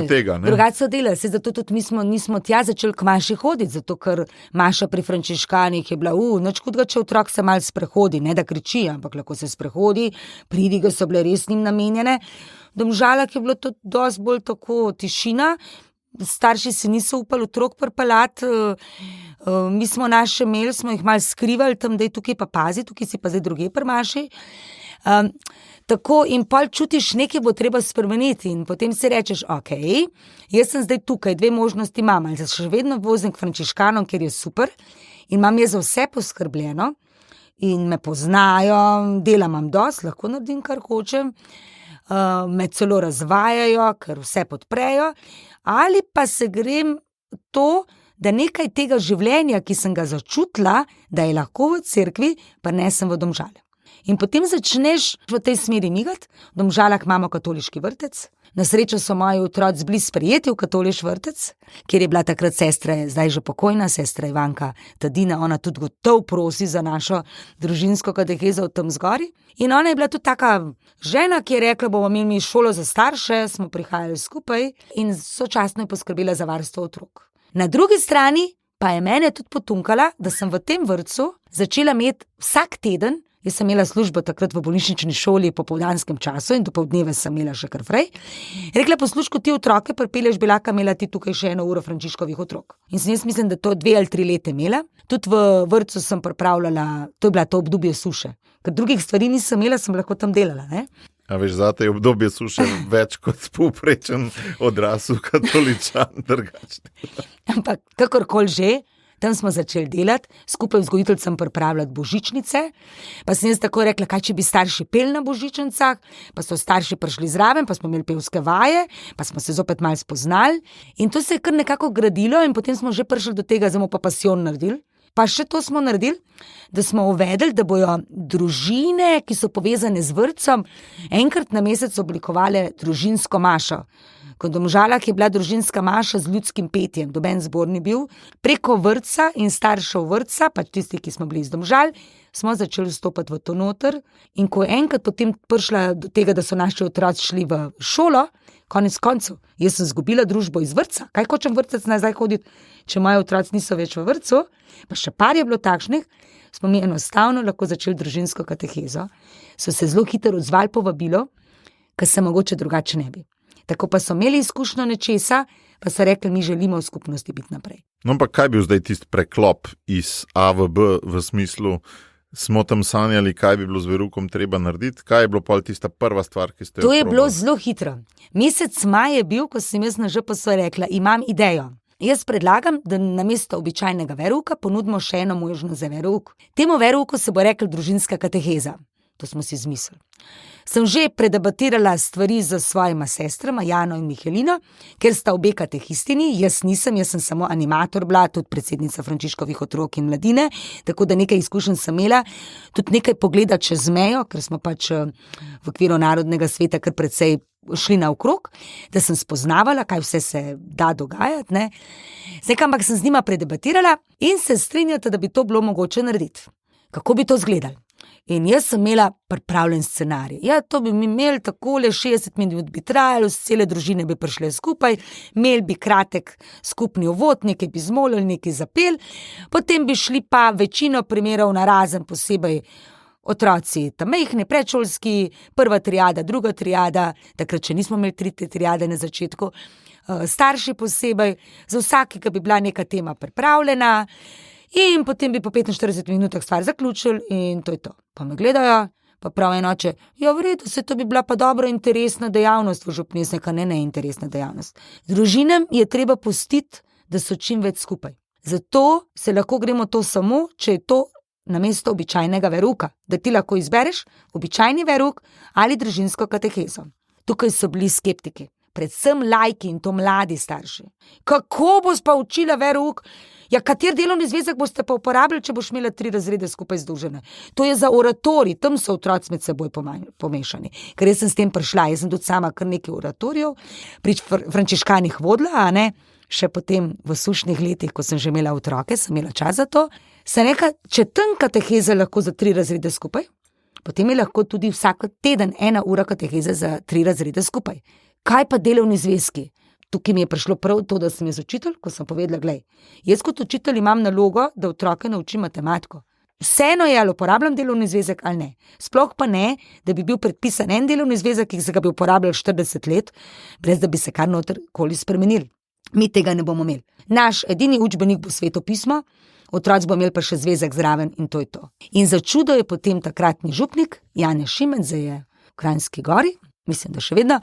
A: tega.
C: Drugače so delali, zato tudi nismo tja začeli k Maši hoditi, zato ker Maša pri frančiškanih je bila, nič hudega, če otrok se malo sprehodi, ne da kriči, ampak lahko se sprehodi, pridige so bile res njim namenjene. V Domžalah je bilo to dosti bolj tako tišina, starši si niso upali otrok pripeljati, mi smo naše imeli, smo jih malo skrivali tam, da je tukaj pa pazi, tukaj si pa zdaj druge prmaši. Tako in pol čutiš, nekaj bo treba spremeniti in potem si rečeš, ok, jaz sem zdaj tukaj, 2 možnosti imam, ali še vedno vozim k frančiškanom, ker je super in imam je za vse poskrbljeno in me poznajo, dela imam dosti, lahko naredim, kar hočem, me celo razvajajo, ker vse podprejo, ali pa se grem to, da nekaj tega življenja, ki sem ga začutila, da je lahko v cerkvi, pa nesem v Domžale. In potem začneš v tej smeri migati. V Domžalah imamo katoliški vrtec. Na srečo so moji otroci bili sprejeti v katoliški vrtec, kjer je bila takrat sestra, zdaj že pokojna, sestra Ivanka Tadina, ona tudi gotov prosi za našo družinsko katehezo v tam zgori. In ona je bila tudi taka žena, ki je rekla, bomo imeli šolo za starše, smo prihajali skupaj in sočasno je poskrbela za varstvo otrok. Na drugi strani pa je mene tudi potunkala, da sem v tem vrtcu začela imeti vsak teden. Jaz sem imela službo takrat v bolnišnični šoli po popoldanskem času in dopoldneve sem imela še kar frej. Rekla, poslušaj, ko ti otroke pripelješ, bi lahko imela ti tukaj še 1 uro Frančiškovih otrok. In sem jaz mislim, da to 2 ali 3 leta imela. Tudi v vrtcu sem pripravljala, to je bila to obdobje suše. Ker drugih stvari nisem imela, sem lahko tam delala, ne?
A: A veš, zate je obdobje suše več kot povprečen odrasel katoličan drugačni.
C: Ampak kakorkoli že, tam smo začeli delati, skupaj vzgojiteljcem pripravljati božičnice, pa sem jaz tako rekla, kaj če bi starši peli na božičnicah, pa so starši prišli zraven, pa smo imeli pevske vaje, pa smo se zopet malo spoznali in to se je kar nekako gradilo in potem smo že prišli do tega, zdaj smo pa pasijon naredili. Pa še to smo naredili, da smo uvedli, da bojo družine, ki so povezane z vrtcem, enkrat na mesec oblikovale družinsko mašo. Ko v Domžalah je bila družinska maša z ljudskim petjem, noben zbor ni bil, preko vrtca in staršev vrtca, pač tisti, ki smo bili iz Domžal, smo začeli vstopati v to noter in ko je enkrat potem prišla do tega, da so naši otroci šli v šolo, konec koncev, jaz sem izgubila družbo iz vrtca, kaj hočem vrtec nazaj hoditi, če moji otroci niso več v vrtcu, pa še par je bilo takšnih, smo mi enostavno lahko začeli družinsko katehezo, so se zelo hitro odzvali povabilo, ker se mogoče drugače ne bi. Tako pa so imeli izkušnjo nečesa, pa so rekli, mi želimo v skupnosti biti naprej.
A: No, pa kaj bil zdaj tisti preklop iz A v B v smislu, smo tam sanjali, kaj bi bilo z verukom treba narediti? Kaj je bilo pol tista prva stvar, ki ste jo
C: To je bilo zelo hitro. Mesec maj je bil, ko sem jaz na ŽPS rekla, imam idejo. Jaz predlagam, da namesto običajnega verouka ponudimo še eno možnost za verouk. Temu verouku se bo rekla družinska kateheza. To smo si izmislili. Sem že predebatirala stvari z svojima sestrama, Jano in Mihelino, ker sta obe katehistini, jaz nisem, jaz sem samo animator bila, tudi predsednica Frančiškovih otrok in mladine, tako da nekaj izkušenj sem imela, tudi nekaj pogleda čez mejo, ker smo pač v okviru Narodnega sveta kar precej šli naokrog, da sem spoznavala, kaj vse se da dogajati, ne. Zdaj, ampak sem z njima predebatirala in se strinjata, da bi to bilo mogoče narediti. Kako bi to izgledalo? In jaz sem imela pripravljen scenarij. Ja, to bi mi imeli takole, 60 minut bi trajalo, cele družine bi prišle skupaj, imeli bi kratek skupni uvod, nekaj bi zmolili, nekaj zapeli, potem bi šli pa večino primerov narazen, posebej otroci, tam majhni, predšolski, prva triada, druga triada, takrat še nismo imeli 3 triade na začetku, starši posebej, za vsakega bi bila neka tema pripravljena, in potem bi po 45 minutah stvar zaključili in to je to. Pa me gledajo, pa prav enoče, ja, v redu, se to bi bila pa dobra interesna dejavnost v župni, jaz neka ne interesna dejavnost. Družinam je treba pustiti, da so čim več skupaj. Zato se lahko gremo to samo, če je to namesto običajnega verouka, da ti lahko izbereš običajni verouk ali družinsko katehezo. Tukaj so bili skeptiki, predvsem laiki in to mladi starši. Kako boš pa učila verouk? Ja, kater delovni zvezek boste pa uporabljali, če boš imela 3 razrede skupaj združene? To je za oratorij, tam so otroci med seboj pomešani. Ker jaz sem s tem prišla, jaz sem tudi sama kar nekaj oratorijev, pri frančiškanih vodila, a ne, še potem v sušnih letih, ko sem že imela otroke, sem imela čas za to, sem rekla, če tam kateheza lahko za 3 razrede skupaj, potem je lahko tudi vsak teden 1 ura kateheze za 3 razrede skupaj. Kaj pa delovni zvezki? Tukaj mi je prišlo prav to, da sem jaz učitelj, ko sem povedala, glej, jaz kot učitelj imam nalogo, da otroke naučim matematiko. Vseeno je, ali uporabljam delovni zvezek ali ne. Sploh pa ne, da bi bil predpisan en delovni zvezek, ki se ga bi uporabljal 40 let, brez da bi se kar noter koli spremenili. mi tega ne bomo imeli. Naš edini učbenik bo svetopismo, otroci bo imeli pa še zvezek zraven in to je to. In za čudo je potem takratni župnik, Janez Šimec, zdaj je v Kranjski Gori, mislim, da še vedno,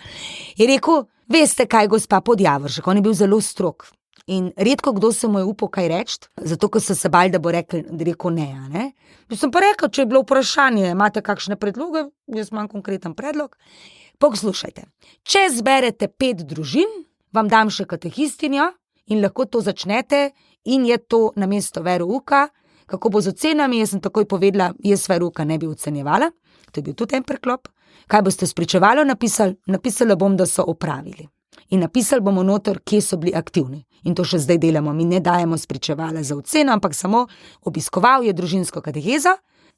C: je rekel, veste kaj, gospa Podjavoršek, on je bil zelo strog. In redko kdo se mu je upal kaj reči, zato ker so se bali, da bo rekel ne, ne. Sem pa rekel, če je bilo vprašanje, imate kakšne predloge, jaz imam konkreten predlog. Poslušajte, če zberete 5 družin, vam dam še katehistinjo in lahko to začnete in je to namesto verouka, kako bo z ocenami, jaz sem takoj povedala, jaz verouka ne bi ocenjevala, to je bil tudi en preklop. Kaj boste spričevalo napisali? Napisala bom, da so opravili. In napisali bomo noter, kje so bili aktivni. In to še zdaj delamo. Mi ne dajemo spričevala za oceno, ampak samo obiskoval je družinsko katehezo,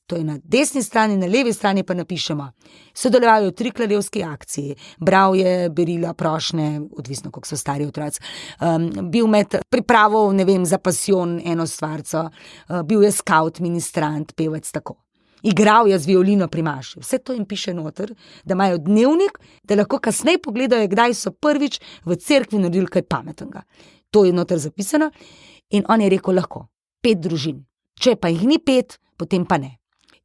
C: to je na desni strani, na levi strani pa napišemo. Sodeloval je v 3 kraljevski akciji, bral je berila, prošnje, odvisno, koliko so stari otroci, bil med pripravo, ne vem, za pasijon eno stvarco, bil je skaut, ministrant, pevec, tako. Igral je z violino pri maši. Vse to jim piše noter, da imajo dnevnik, da lahko kasneje pogledajo, kdaj so prvič v cerkvi naredili kaj pametnega. To je noter zapisano in on je rekel lahko, 5 družin. Če pa jih ni 5, potem pa ne.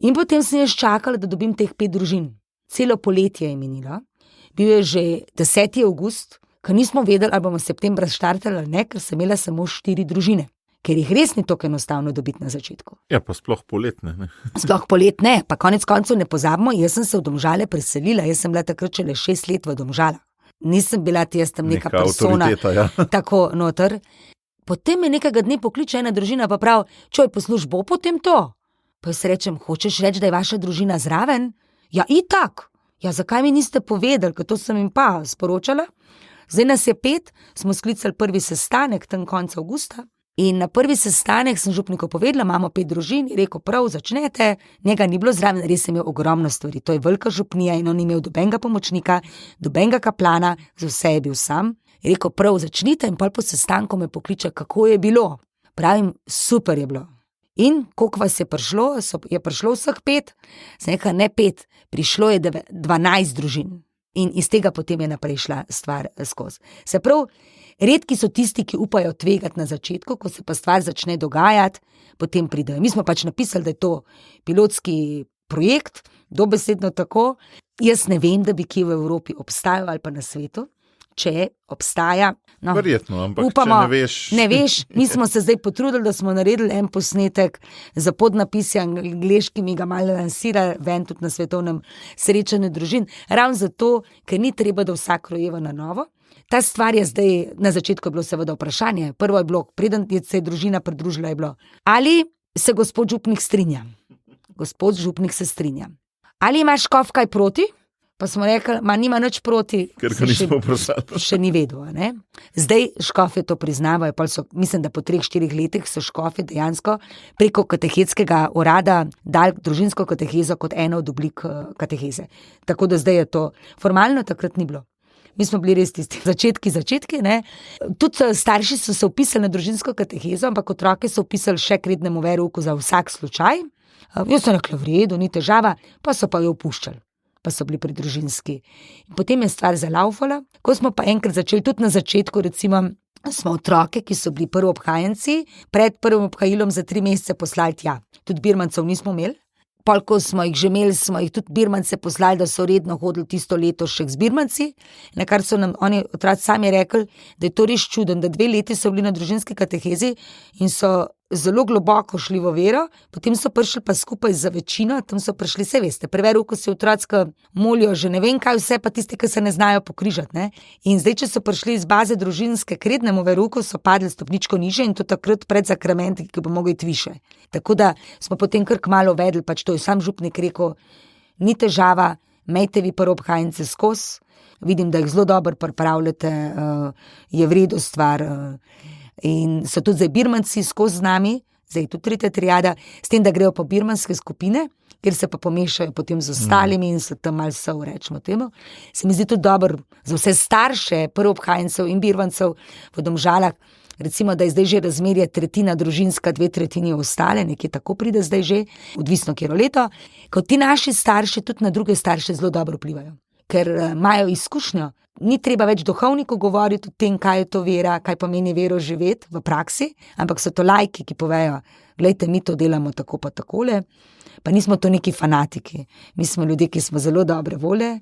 C: In potem sem jaz čakala, da dobim teh 5 družin. Celo poletje je minilo, bil je že 10. avgust, ker nismo vedeli, ali bomo septembra štartali ali ne, ker sem imela samo 4 družine. Ker jih res ni tako enostavno dobiti na začetku.
A: Ja, pa sploh poletne, ne?
C: Sploh poletne, pa konec koncev ne pozabimo, jaz sem se v Domžale preselila, jaz sem bila takrat šele 6 let v Domžalah. Nisem bila jaz tam neka persona,
A: ja.
C: tako noter. Potem je nekega dne pokliče ena družina pa prav, čoj, posluš, bo potem to? Pa jaz rečem, hočeš reči, da je vaša družina zraven? Ja, itak. Ja, zakaj mi niste povedali, ker to sem jim pa sporočala? Zdaj nas je 5, smo sklicali prvi sestanek tam konca avgusta. In na prvi sestanek sem župniku povedala, imamo 5 družin, je rekel, prav, začnete, njega ni bilo zraven, res sem imel ogromno stvari, to je velika župnija in on ni imel dobenega pomočnika, dobenega kaplana, za vse je bil sam. Je rekel, prav, začnite in pol po sestanku me pokliče, kako je bilo. Pravim, super je bilo. In koliko vas je prišlo, je prišlo vseh 5, sem rekel, ne 5, prišlo je 12 družin. In iz tega potem je naprej šla stvar skozi. Se prav, redki so tisti, ki upajo tvegati na začetku, ko se pa stvar začne dogajati, potem pridejo. Mi smo pač napisali, da je to pilotski projekt, dobesedno tako. Jaz ne vem, da bi kje v Evropi obstajal ali pa na svetu. Če obstaja, no,
A: verjetno, ampak
C: upamo,
A: če
C: ne veš, mi smo se zdaj potrudili, da smo naredili en posnetek za podnapisi angleški, mi ga malo lansira, ven tudi na svetovnem srečanju družin, ravno zato, ker ni treba, da vsak rojeva na novo. Ta stvar je zdaj, na začetku je bilo seveda vprašanje, prvo je bilo, preden se je družina pridružila, je bilo, ali se gospod župnik strinja? Gospod župnik se strinja. Ali imaš škof kaj proti? Pa smo rekli, nima nič proti,
A: ker ga nismo vprašali.
C: Še ni vedel, ne? Zdaj škofe to priznavajo, pa so, mislim, da po 3-4 letih so škofe dejansko preko katehetskega urada dali družinsko katehezo kot eno od oblik kateheze. Tako da zdaj je to, formalno takrat ni bilo. Mi smo bili res tisti začetki, ne. Tudi starši so se vpisali na družinsko katehezo, ampak otroke so vpisali še k rednemu verouku za vsak slučaj. Jaz sem rekla, v redu, ni težava, pa so pa jo opuščali. Pa so bili pri družinski. In potem je stvar zalaufala, ko smo pa enkrat začeli, tudi na začetku, recimo, smo otroke, ki so bili prvoobhajenci, pred prvim obhajilom za 3 mesece poslali tja. Tudi birmancev nismo imeli. Pol, ko smo jih že imeli, smo jih tudi birmance poslali, da so redno hodili tisto leto še z birmanci, na kar so nam oni otroci sami rekli, da je to res čuden, da 2 leti so bili na družinski katehezi in so zelo globoko šli v vero, potem so prišli pa skupaj za večino, tam so prišli, se veste, pri verouku se otroci molijo že ne vem kaj vse, pa tisti, ki se ne znajo pokrižati, ne. In zdaj, če so prišli iz baze družinske k rednemu verouku, so padli stopničko niže in to takrat pred sakramenti, ki bo mogel iti više. Tako da smo potem kar kmalu vedeli, pač to je sam župnik rekel, ni težava, imejte vi prvoobhajence skozi, vidim, da jih zelo dobro pripravljate, je v redu stvar, in so tudi zdaj birmanci skozi z nami, zdaj tudi 3. triada, s tem, da grejo po birmanske skupine, kjer se pa pomešajo potem z ostalimi in so tam malo sov, rečemo temu. Se mi zdi tudi dobro za vse starše prvoobhajencev in birmancev v Domžalah, recimo, da je zdaj že razmerje 1/3 družinska, 2/3 ostale, nekje tako pride zdaj že, odvisno kjero leto, ko ti naši starši tudi na druge starše zelo dobro vplivajo, ker imajo izkušnjo. ni treba več duhovniku govoriti o tem, kaj je to vera, kaj pomeni vero živeti v praksi, ampak so to laiki, ki povejo, glejte, mi to delamo tako pa takole, pa nismo to neki fanatiki. Mi smo ljudje, ki smo zelo dobre volje,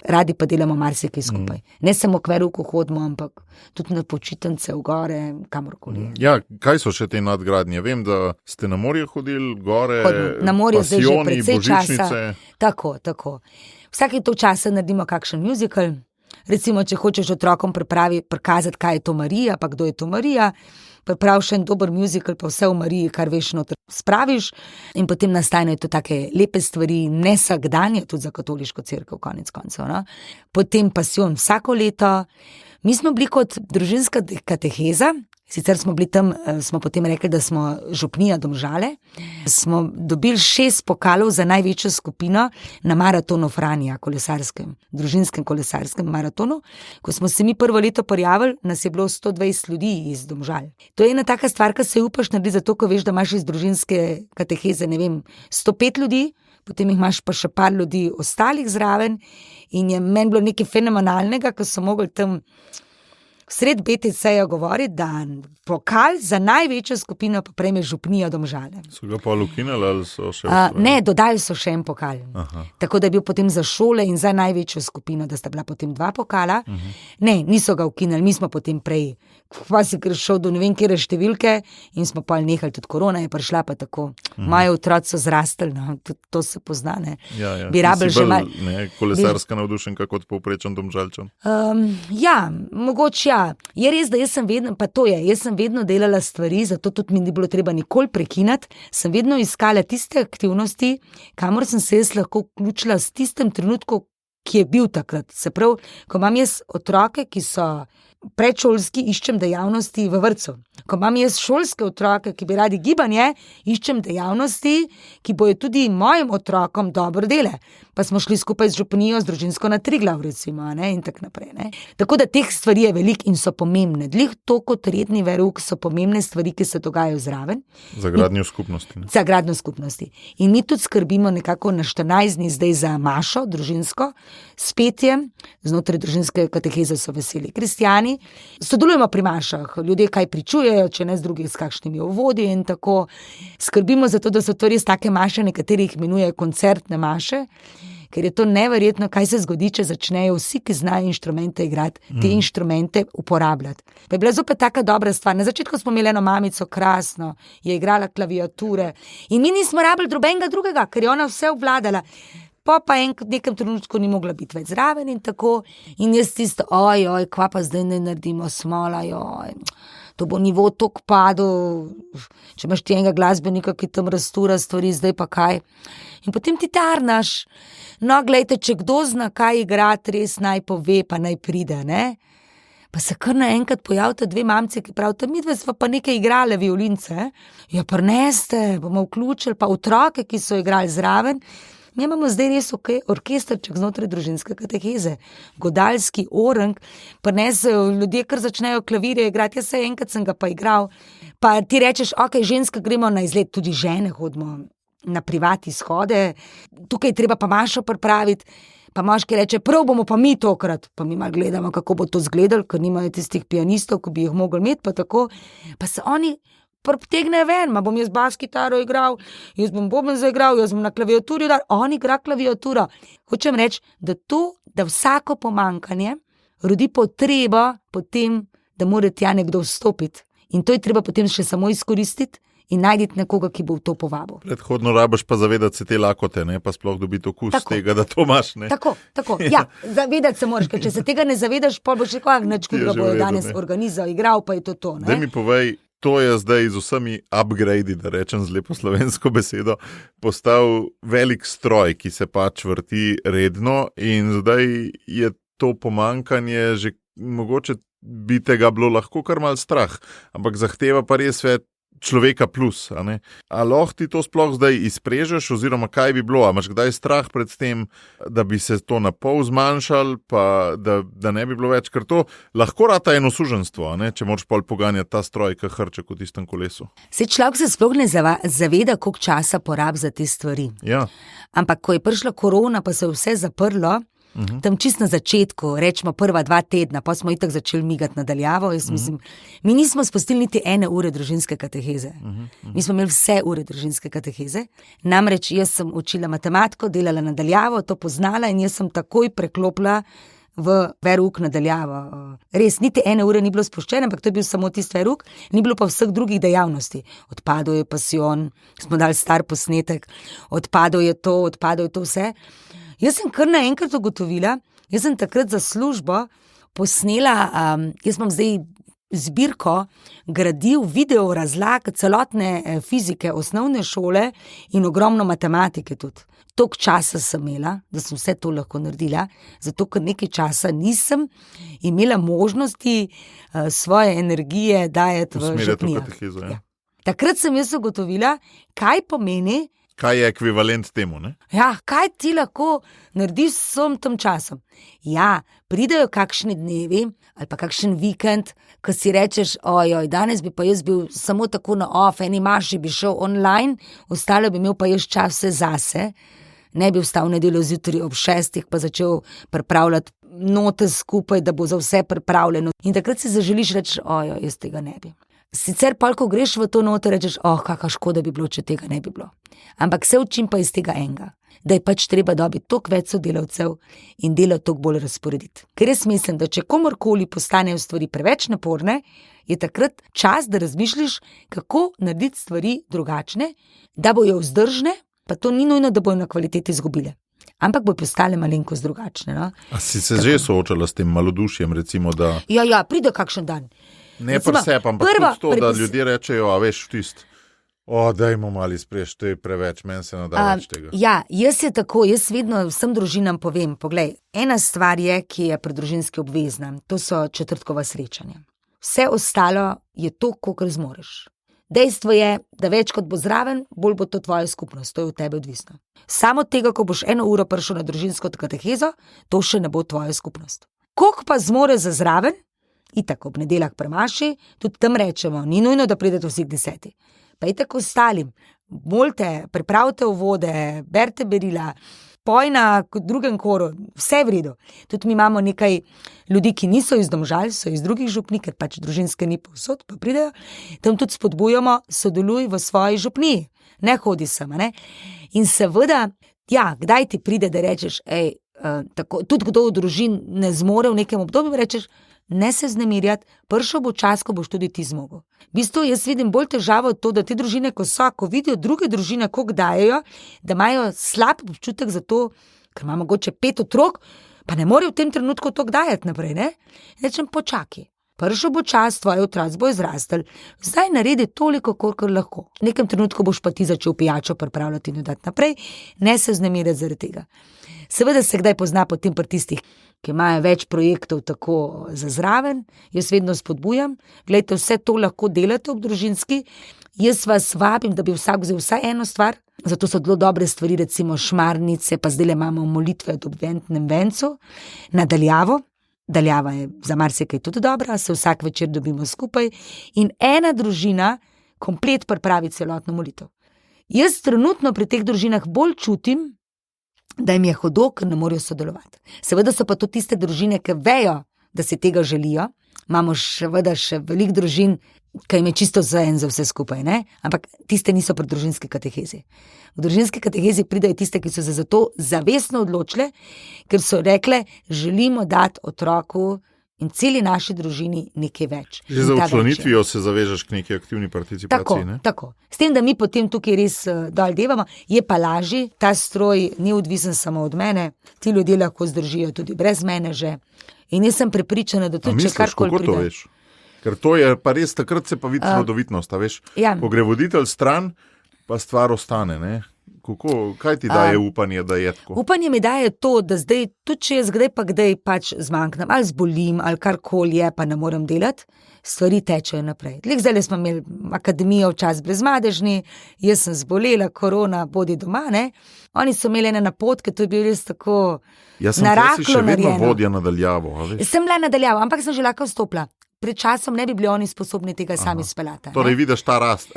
C: radi pa delamo marsikaj skupaj. Ne samo k veruku hodimo, ampak tudi na počitnice v gore, kamorkoli.
A: Ja, kaj so še te nadgradnje? Vem, da ste na morje hodili, gore,
C: na morje zdaj že precej
A: božičnice.
C: Časa. Tako. Vsake to časa naredimo kakšen musical. Recimo, če hočeš otrokom prikazati, kaj je to Marija, pa kdo je to Marija, pripravi še en dober musical, pa vse v Mariji, kar veš noter spraviš, in potem nastanejo to take lepe stvari, ne vsakdanje, tudi za katoliško cerkev, konec koncev. No? Potem pasijon vsako leto. Mi smo bili kot družinska kateheza, sicer smo bili tam, smo potem rekli, da smo župnija Domžale, smo dobili 6 pokalov za največjo skupino na maratonu Franja, družinskem kolesarskem maratonu. Ko smo se mi prvo leto prijavili, nas je bilo 120 ljudi iz Domžal. To je ena taka stvar, ki se upaš narediti, zato, ko veš, da imaš iz družinske kateheze, 105 ljudi, potem jih imaš pa še par ljudi ostalih zraven, in je meni bilo nekaj fenomenalnega, ko so mogli tam sred BTC-ja govoriti, da pokal za največjo skupino pa prejme župnija Domžale.
A: So ga pa ukinili ali so še?
C: Ne, dodali so še en pokal. Aha. Tako da je bil potem za šole in za največjo skupino, da sta bila potem 2 pokala. Ne, niso ga ukinili, mi smo potem prej, pa si šel do ne vem kjere številke in smo pa nehali, tudi korona je prišla, pa tako. Moji otroci so zrastali, no, tudi to se pozna, ne.
A: Ja.
C: Bi rabili že
A: kolesarska navdušenka kot povprečen Domžalčan.
C: Ja, mogoče ja. Je res, da jaz sem vedno delala stvari, zato tudi mi ni bilo treba nikoli prekinati, sem vedno iskala tiste aktivnosti, kamor sem se jaz lahko vključila s tistem trenutku, ki je bil takrat. Se pravi, ko imam jaz otroke, ki so predšolski, iščem dejavnosti v vrtcu. Ko imam jaz šolske otroke, ki bi radi gibanje, iščem dejavnosti, ki bojo tudi mojim otrokom dobro dele. Pa smo šli skupaj z župnijo, z družinsko na Triglav, recimo, ne, in tako naprej. Ne. Tako da teh stvari je veliko in so pomembne. Glih to kot redni verouk so pomembne stvari, ki se dogajajo zraven.
A: Za gradnjo skupnosti.
C: Za gradnjo skupnosti. In mi tudi skrbimo nekako na 14 dni zdaj za mašo, družinsko, s petjem, znotraj družinske kateheze so veseli kristjani. Sodelujemo pri mašah, ljudje kaj pričujejo, če ne z drugih s kakšnimi uvodi in tako. Skrbimo za to, da so to res take maše, nekateri jih imenujejo koncertne maše, ker je to neverjetno, kaj se zgodi, če začnejo vsi, ki znajo inštrumente igrati, te inštrumente uporabljati. Pa je bila zopet taka dobra stvar. Na začetku smo imeli eno mamico, krasno, je igrala klaviature in mi nismo rabili drobenega drugega, ker je ona vse obvladala. Pa nekem trenutku ni mogla biti več zraven in tako. In jaz tisto, kva pa zdaj ne naredimo, smola, to bo nivo tok padel, če imaš ti enega glasbenika, ki tam raztura stvari, zdaj pa kaj. In potem ti tarnaš. No, glejte, če kdo zna kaj igrati, res naj pove, pa naj pride, ne? Pa se kar naenkrat pojavita 2 mamci, ki pravita, midve sva pa nekaj igrale violince. Ja, prineste, bomo vključili pa otroke, ki so igrali zraven. Mi imamo zdaj res orkestrček znotraj družinske kateheze, godalski orang, prinesejo ljudje, kar začnejo klavirje igrati, jaz enkrat sem ga pa igral, pa ti rečeš, ženska, gremo na izlet, tudi žene hodimo na privat izhode, tukaj treba pa mašo pripraviti, pa moški reče, prav bomo pa mi tokrat, pa mi malo gledamo, kako bo to izgledalo, ker nimajo tistih pianistov, ko bi jih mogli imeti, pa tako, pa se oni potegne ven, bom jaz bas kitaro igral, jaz bom boben zaigral, jaz bom na klaviaturi udar, on igra klaviaturo. Hočem reči, da vsako pomanjkanje rodi potrebo potem, da mora tja nekdo vstopiti. In to je treba potem še samo izkoristiti in najti nekoga, ki bo v to povabil.
A: Predhodno rabiš pa zavedati se te lakote, ne? Pa sploh dobiti okus tega, da to imaš. Ne?
C: Tako, ja, zavedati se moraš, ker če se tega ne zavedaš, pa boš rekel, nič kudega bojo danes organizal, igral, pa je to. Ne?
A: Daj mi povej, to je zdaj z vsemi upgradi, da rečem z lepo slovensko besedo, postal velik stroj, ki se pač vrti redno in zdaj je to pomanjkanje že mogoče bi tega bilo lahko kar mal strah, ampak zahteva pa res človeka plus, a ne? A lahko ti to sploh zdaj izprežeš, oziroma kaj bi bilo? A imaš kdaj strah pred tem, da bi se to na pol zmanjšal, pa da ne bi bilo več, ker to lahko rata eno suženstvo, a ne? Če moraš pol poganjati ta stroj, ki hrče v tistem kolesu.
C: Saj človek se sploh ne zaveda, koliko časa porab za te stvari.
A: Ja.
C: Ampak ko je prišla korona, pa se je vse zaprlo, Tam čist na začetku, rečemo prva 2 tedna, pa smo itak začeli migati nadaljavo. Mislim, mi nismo spustili niti 1 ure družinske kateheze. Mi smo imeli vse ure družinske kateheze. Namreč jaz sem učila matematiko, delala nadaljavo, to poznala in jaz sem takoj preklopila v verouk nadaljavo. Res, niti 1 ure ni bilo spuščene, ampak to je bil samo tisti verouk, ni bilo pa vseh drugih dejavnosti. Odpadel je pasijon, smo dali star posnetek, odpadel je to vse. Jaz sem kar naenkrat ugotovila, jaz sem takrat za službo posnela, jaz imam zdaj zbirko gradiv, video razlag celotne fizike, osnovne šole in ogromno matematike tudi. Toliko časa sem imela, da sem vse to lahko naredila, zato ker nekaj časa nisem imela možnosti svoje energije dajati v žepnijah. Ja. Takrat sem jaz ugotovila, kaj pomeni,
A: kaj je ekvivalent temu, ne?
C: Ja, kaj ti lahko narediš s vsem tem časom? Ja, pridejo kakšni dnevi ali pa kakšen vikend, ko si rečeš, ojoj, danes bi pa jaz bil samo tako na off, eni maši bi šel online, ostalo bi imel pa jaz čas vse zase, ne bi vstal v nedeljo zjutraj ob 6 pa začel pripravljati note skupaj, da bo za vse pripravljeno. In takrat si zaželiš reči, ojoj, jaz tega ne bi. Sicer pa, ko greš v to noto, rečeš, kakšna škoda bi bilo, če tega ne bi bilo. Ampak se učim pa iz tega enega, da je pač treba dobiti toliko več sodelavcev in delo toliko bolj razporediti. Ker jaz mislim, da če komorkoli postanejo stvari preveč naporne, je takrat čas, da razmišljaš, kako narediti stvari drugačne, da bojo vzdržne, pa to ni nujno, da bojo na kvaliteti izgubile. Ampak bojo postale malenkost drugačne. No?
A: A si se že soočala s tem malodušjem, recimo, da...
C: Ja, pride kakšen dan.
A: Ne presepam, pa tudi to, da ljudje rečejo, a veš, tist, dajmo mali spreš, to je preveč, meni se nada več tega.
C: Ja, jaz vedno vsem družinam povem, poglej, ena stvar je, ki je preddružinski obvezna, to so četrtkova srečanja. Vse ostalo je to, kolikor zmoreš. Dejstvo je, da več kot bo zraven, bolj bo to tvoja skupnost, to je od tebe odvisno. Samo tega, ko boš 1 uro prišel na družinsko katehezo, to še ne bo tvoja skupnost. Koliko pa zmore za zraven, itak ob nedeljah premaši, tudi tam rečemo, ni nujno, da pridete vsi k 10. Pa itak ostalim, molite, pripravite uvode, berte berila, poj na drugem koru, vse v redu. Tudi mi imamo nekaj ljudi, ki niso iz Domžal, so iz drugih župnij, ker pač družinske ni povsod, pa pridejo, tam tudi spodbujamo, sodeluj v svoji župniji, ne hodi sem, ne? In seveda, ja, kdaj ti pride, da rečeš, tako, tudi kdo v družin ne zmore v nekem obdobju, rečeš, ne se znemirjati, prišel bo čas, ko boš tudi ti zmogel. V bistvu jaz vidim bolj težavo to, da te družine, ko vidijo druge družine, koliko dajejo, da imajo slab občutek za to, ker ima mogoče 5 otrok, pa ne morejo v tem trenutku toliko dajati naprej, ne? Rečem, počakaj. Prišel bo čas, tvoji otroci bo izrastel, zdaj naredi toliko, kolikor lahko. V nekem trenutku boš pa ti začel pijačo pripravljati in dati naprej, ne se vznemirjati zaradi tega. Seveda se kdaj pozna potem pri tistih, ki imajo več projektov tako za zraven, jaz vedno spodbujam, glejte, vse to lahko delate ob družinski, jaz vas vabim, da bi vsak vzel vsaj eno stvar, zato so zelo dobre stvari, recimo šmarnice, pa zdaj imamo molitve od obventnem vencu, nadaljavo. Daljava je za marsikaj tudi dobra, se vsak večer dobimo skupaj in ena družina komplet pripravi celotno molitev. Jaz trenutno pri teh družinah bolj čutim, da jim je hudo, ker ne morejo sodelovati. Seveda so pa to tiste družine, ki vejo, da si tega želijo. Imamo seveda še veliko družin, ki jim je čisto za vse skupaj, ne? Ampak tiste niso pri družinski katehezi. V družinski katehezi pridajo tiste, ki so se za to zavestno odločile, ker so rekle, želimo dati otroku in celi naši družini nekaj več.
A: Že za učlanitvijo se zavežeš k neki aktivni participaciji, ne?
C: Tako. S tem, da mi potem tukaj res dol devamo, je pa lažji, ta stroj ni odvisen samo od mene, ti ljudje lahko zdržijo tudi brez mene že. In jaz sem prepričana, da tudi če karkoli pride.
A: To veš? Ker to je pa res, takrat se pa vidi rodovitnost, veš?
C: Ja.
A: Ko gre voditelj stran, pa stvar ostane, ne? Kaj ti daje upanje, da je tako?
C: Upanje mi daje to, da zdaj, tudi če jaz kdaj pač zmanjknem, ali zbolim, ali karkoli je, pa ne morem delati, stvari tečejo naprej. Zdaj smo imeli akademijo včas brezmadežni, jaz sem zbolela, korona, bodi doma, ne? Oni so imeli ene napotke, to je bil res tako narahlo narejeno.
A: Jaz sem še vedno vodja nadaljavo, a veš?
C: Sem bila nadaljavo, ampak sem že lahko vstopila. Pred časom ne bi bili oni sposobni tega sami speljati.
A: Torej vidiš ta rast,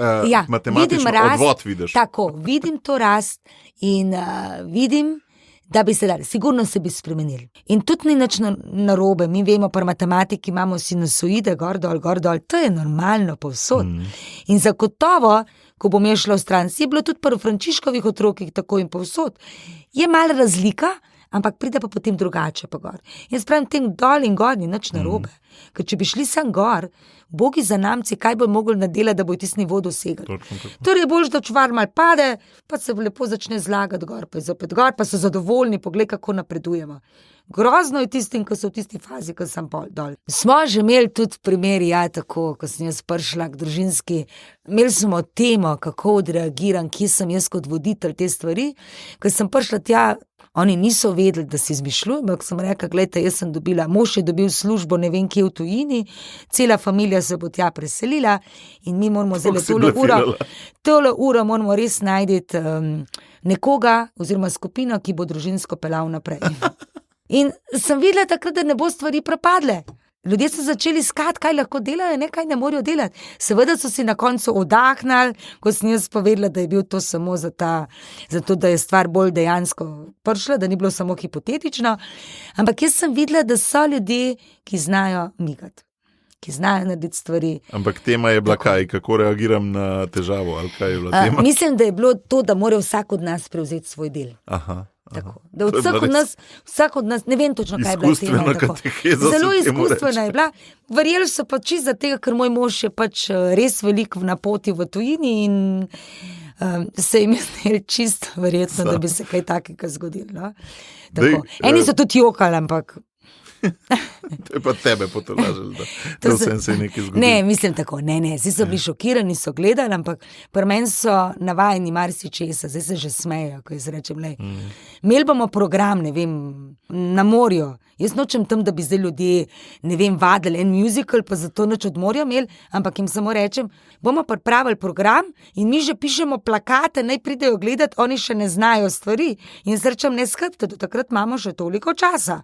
A: matematično odvod vidiš.
C: Tako, vidim to rast in vidim, da bi se dali, sigurno se bi spremenili. In tudi ni nič narobe, mi vemo, pri matematiki imamo sinusoide, gor dol, to je normalno povsod. In zagotovo, ko bom jaz šla v stran, je bilo tudi pri Frančiškovih otrokih tako in povsod. Je malo razlika, ampak pride pa potem drugače pa gor. Jaz pravim, tem dol in gor ni nič narobe. Ker če bi šli sam gor, bogi za namci, kaj bo mogli nadelati, da bo tisti nivo dosegli. Torej je bolj, da čuvar mal pade, pa se lepo začne zlagati gor, pa je zopet gor, pa so zadovoljni, poglej, kako napredujemo. Grozno je tistim, ko so v tisti fazi, ko sem pol dol. Smo že imeli tudi primeri, tako, ko sem jaz prišla k družinski, imeli smo temo, kako odreagiram, kje sem jaz kot voditelj te stvari. Ko sem prišla tja, oni niso vedeli, da si izmišljujem, ampak sem rekla, gledajte, jaz sem dobila, mož je dobil službo, ne vem kje v tujini, cela familija se bo tja preselila in mi moramo zdaj tole uro moramo res najti nekoga oziroma skupino, ki bo družinsko peljal naprej. In sem videla takrat, da ne bo stvari propadle. Ljudje so začeli iskati, kaj lahko delajo, ne kaj ne morajo delati. Seveda so si na koncu oddahnali, ko sem jaz povedala, da je bil to samo zato, da je stvar bolj dejansko prišla, da ni bilo samo hipotetično. Ampak jaz sem videla, da so ljudje, ki znajo migati, ki znajo narediti stvari.
A: Ampak tema je bila kaj, kako reagiram na težavo, ali kaj je bila tema?
C: Mislim, da je bilo to, da mora vsak od nas prevzeti svoj del.
A: Aha.
C: Tako, da vsak od nas, ne vem točno, kaj je bila tema. Zelo izkustvena je bila. Verjeli so pa čisto za tega, ker moj mož je pač res velik na poti v tujini in se jim je zdelo čisto verjetno, da bi se kaj takega zgodilo. No? Eni so tudi jokali, ampak...
A: To je pa tebe potolažili, da vsem se je nekaj zgodilo.
C: Ne, mislim tako, ne, vsi so bili šokirani, so gledali, ampak pri meni so navajeni marsičesa, zdaj se že smejo, ko jaz rečem, imeli bomo program, ne vem, na morju, jaz nočem tam, da bi zdaj ljudje, ne vem, vadili en musical, pa zato nič od morja imeli, ampak jim samo rečem, bomo pripravili program in mi že pišemo plakate, naj pridejo gledati, oni še ne znajo stvari in jaz rečem, ne skrbite, do takrat imamo še toliko časa.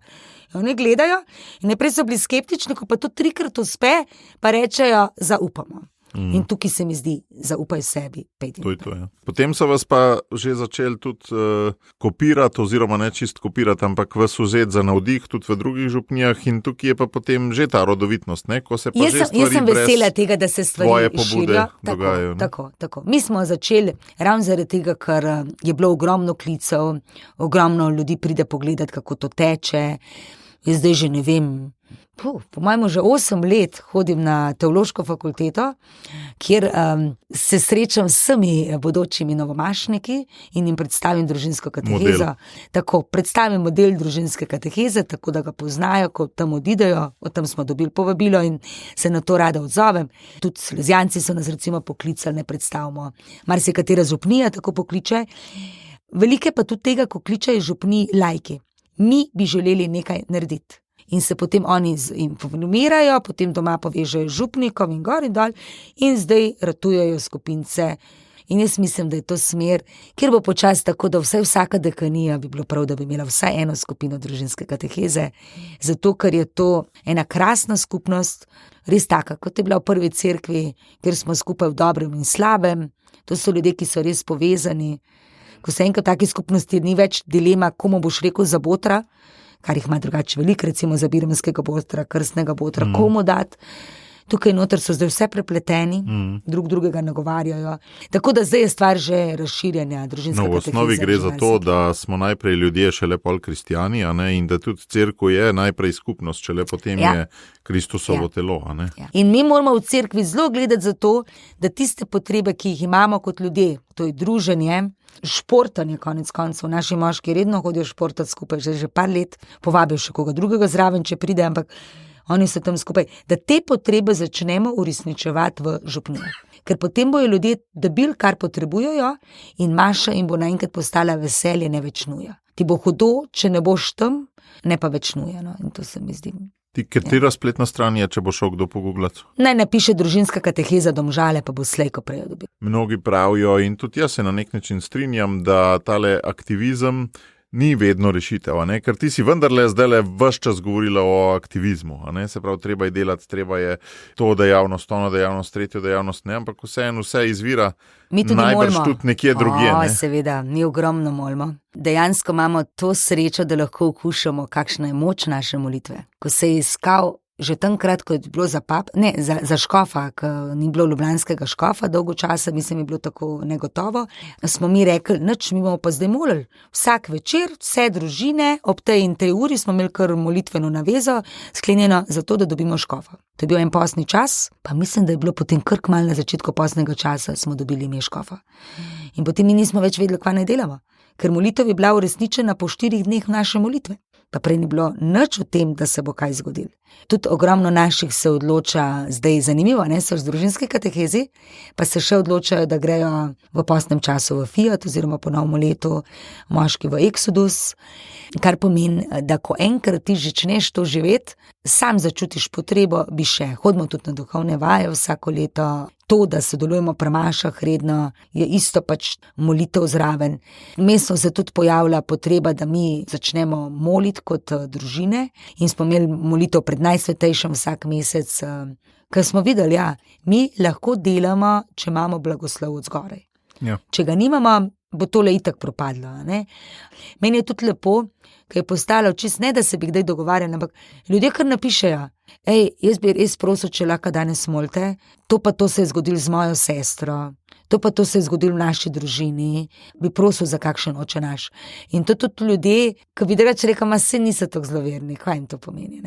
C: Oni gledajo in najprej so bili skeptični, ko pa to 3-krat uspe, pa rečejo, zaupamo. In tukaj se mi zdi, zaupaj sebi.
A: To je to, ja. Potem so vas pa že začeli tudi kopirati, oziroma ne čist kopirati, ampak vas vzeti za navdih tudi v drugih župnijah in tukaj je pa potem že ta rodovitnost, ne? Ko se pa že stvari
C: jaz sem vesela tega, da se stvari širijo. Tako. Mi smo začeli ravno zaradi tega, ker je bilo ogromno klicev, ogromno ljudi pride pogledati, kako to teče. Jaz zdaj že ne vem, po mojem že 8 let hodim na teološko fakulteto, kjer se srečam s vsemi bodočimi novomašniki in jim predstavim družinsko katehezo. Tako, predstavim model družinske kateheze, tako da ga poznajo, ko tam odidejo, od tam smo dobili povabilo in se na to rada odzovem. Tudi Salesijanci so nas recimo poklicali, ne predstavimo. Marsikatera župnija tako pokliče. Velike pa tudi tega, ko kličejo župni lajki. Mi bi želeli nekaj narediti. In se potem oni informirajo, potem doma povežejo župnikom in gor in dol in zdaj ratujejo skupince. In jaz mislim, da je to smer, kjer bo počasi tako, da vsaka dekanija bi bilo prav, da bi imela vsaj eno skupino družinske kateheze, zato ker je to ena krasna skupnost, res taka, kot je bila v prvi cerkvi, kjer smo skupaj v dobrem in slabem. To so ljudje, ki so res povezani. Ko se enkrat v taki skupnosti ni več dilema, komu boš rekel za botra, kar jih ima drugače veliko, recimo za birmanskega botra, krstnega botra, komu dati. Tukaj noter so zdaj vse prepleteni, drug drugega nagovarjajo. Tako da zdaj je stvar že razširjanja družinske kateheze.
A: V osnovi gre za to, da smo najprej ljudje, šele pol kristjani, a ne, in da tudi cerkev je najprej skupnost, šele potem je Kristusovo telo. A ne.
C: In mi moramo v cerkvi zelo gledati za to, da tiste potrebe, ki jih imamo kot ljudje, to je druženje, športanje konec koncev, naši moški redno hodijo športati skupaj, že par let, povabijo še koga drugega zraven, če pride, ampak oni so tam skupaj, da te potrebe začnemo uresničevati v župnijah. Ker potem bojo ljudje dobili, kar potrebujejo in maša jim bo naenkrat postala veselje, ne več nuja. Ti bo hudo, če ne boš tam, ne pa več nuja. No? In to se mi zdi.
A: Katera spletna stran je, če bo šel kdo pogooglati?
C: Naj napiše družinska kateheza Domžale, pa bo slejko prej dobil.
A: Mnogi pravijo, in tudi jaz se na nek način strinjam, da tale aktivizem ni vedno rešitev, ker ti si vendarle zdaj ves čas govorila o aktivizmu, se pravi, treba je delati, treba je to dejavnost, ono dejavnost, tretjo dejavnost, ampak vse izvira najbrž tudi nekje drugje.
C: Seveda, mi ogromno molimo. Dejansko imamo to srečo, da lahko okušamo, kakšna je moč naše molitve. Ko se je iskal že tankrat, ko je bilo za škofa, ko ni bilo ljubljanskega škofa dolgo časa, mislim, je bilo tako negotovo, smo mi rekli, nič, mi bomo pa zdaj molili. Vsak večer, vse družine, ob tej in tej uri smo imeli kar molitveno navezo, sklenjeno za to, da dobimo škofa. To je bil en postni čas, pa mislim, da je bilo potem kar kmalu na začetku postnega časa, smo dobili ime škofa. In potem mi nismo več vedeli, kaj naj delamo, ker molitev je bila uresničena po 4 dneh naše molitve. Pa prej ni bilo nič o tem, da se bo kaj zgodilo. Tudi ogromno naših se odloča, zdaj zanimivo, so v družinski katehezi, pa se še odločajo, da grejo v postnem času v Fiat oziroma po novem letu moški v Exodus, kar pomeni, da ko enkrat ti začneš to živeti, sam začutiš potrebo, bi še. Hodimo tudi na duhovne vaje vsako leto. To, da sodelujemo pri mašah redno, je isto pač molitev zraven. Vmesno se tudi pojavlja potreba, da mi začnemo moliti kot družine in smo imeli molitev pred Najsvetejšim vsak mesec, ker smo videli, mi lahko delamo, če imamo blagoslov od zgoraj.
A: Ja.
C: Če ga nimamo, bo tole itak propadlo. Meni je tudi lepo, ker je postalo čist, ne da se bi kdaj dogovarjali, ampak ljudje kar napišejo, jaz bi res prosil, če lahko danes molite, to pa to se je zgodilo z mojo sestro, to pa to se je zgodilo v naši družini, bi prosil za kakšen oče naš. In to tudi ljudje, ki bi drugače rekel, se niso tako zloverni, kaj jim to pomeni,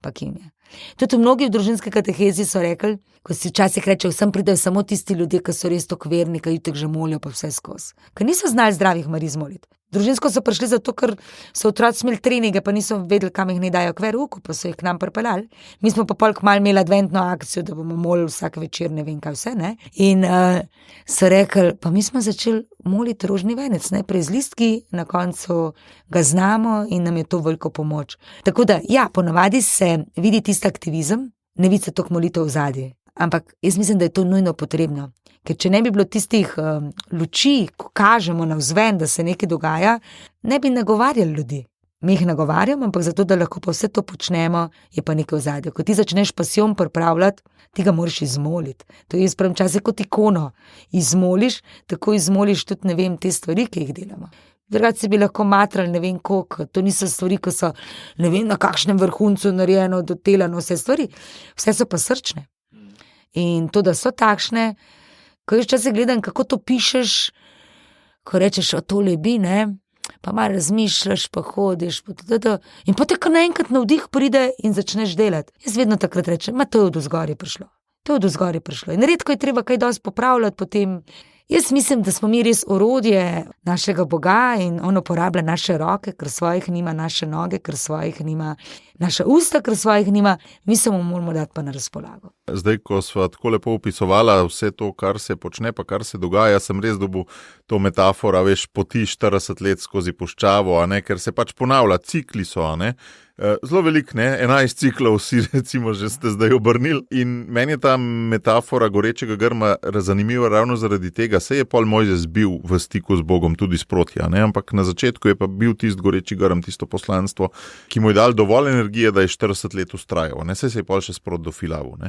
C: pa kim je. Tudi mnogi v družinski katehezi so rekli, ko si včasih reče, vsem pridejo samo tisti ljudje, ki so res tako verni, ki itak že molijo pa vse skozi. Ker niso znali zdravih Marij moliti. Družinsko so prišli zato, ker so otroci imeli treninge, pa niso vedeli, kam jih ne dajo k verouku, pa so jih k nam pripeljali. Mi smo pa polk malo imeli adventno akcijo, da bomo molili vsak večer, ne vem kaj vse, In so rekli, pa mi smo začeli moliti rožni venec, najprej z listki, na koncu ga znamo in nam je to veliko pomoč. Tako da, ponavadi se vidi tisti aktivizem, ne vidi se toliko molitev v zadnji. Ampak jaz mislim, da je to nujno potrebno. Ker če ne bi bilo tistih luči, ko kažemo navzven, da se nekaj dogaja, ne bi nagovarjali ljudi. Mi jih nagovarjamo, ampak zato, da lahko pa vse to počnemo, je pa nekaj v zadju. Ko ti začneš pasijon pripravljati, ti ga moraš izmoliti. To je sprem čase kot ikono. Izmoliš, tako izmoliš tudi, ne vem, te stvari, ki jih delamo. Drugače bi lahko matrali, ne vem koliko, to niso stvari, ko so, ne vem, na kakšnem vrhuncu narejeno, dotelano, vse stvari. Vse so pa srčne. In to, da so takšne, ko jaz čase gledam, kako to pišeš, ko rečeš, tole bi, pa malo razmišljaš, pa hodiš, in potem kar naenkrat navdih pride in začneš delati. Jaz vedno takrat rečem, to je od vzgoraj prišlo. To je od vzgoraj prišlo. In redko je treba kaj dosti popravljati potem. Jaz mislim, da smo mi res orodje našega Boga in on uporablja naše roke, ker svojih nima, naše noge, ker svojih nima, naša usta, ker svojih nima, mi se mu moramo dati pa na razpolago.
A: Zdaj, ko sva tako lepo opisovala vse to, kar se počne, pa kar se dogaja, sem res dobil to metafora, poti 40 let skozi puščavo, ker se pač ponavlja, cikli so, Zelo velik, 11 ciklov si recimo že ste zdaj obrnili in meni je ta metafora gorečega grma zanimiva ravno zaradi tega, se je pol Mojzes bil v stiku z Bogom tudi sproti, ampak na začetku je pa bil tisti goreči grm, tisto poslanstvo, ki mu je dal dovolj energije, da je 40 let ustrajal, se je pol še sprot dofilavil.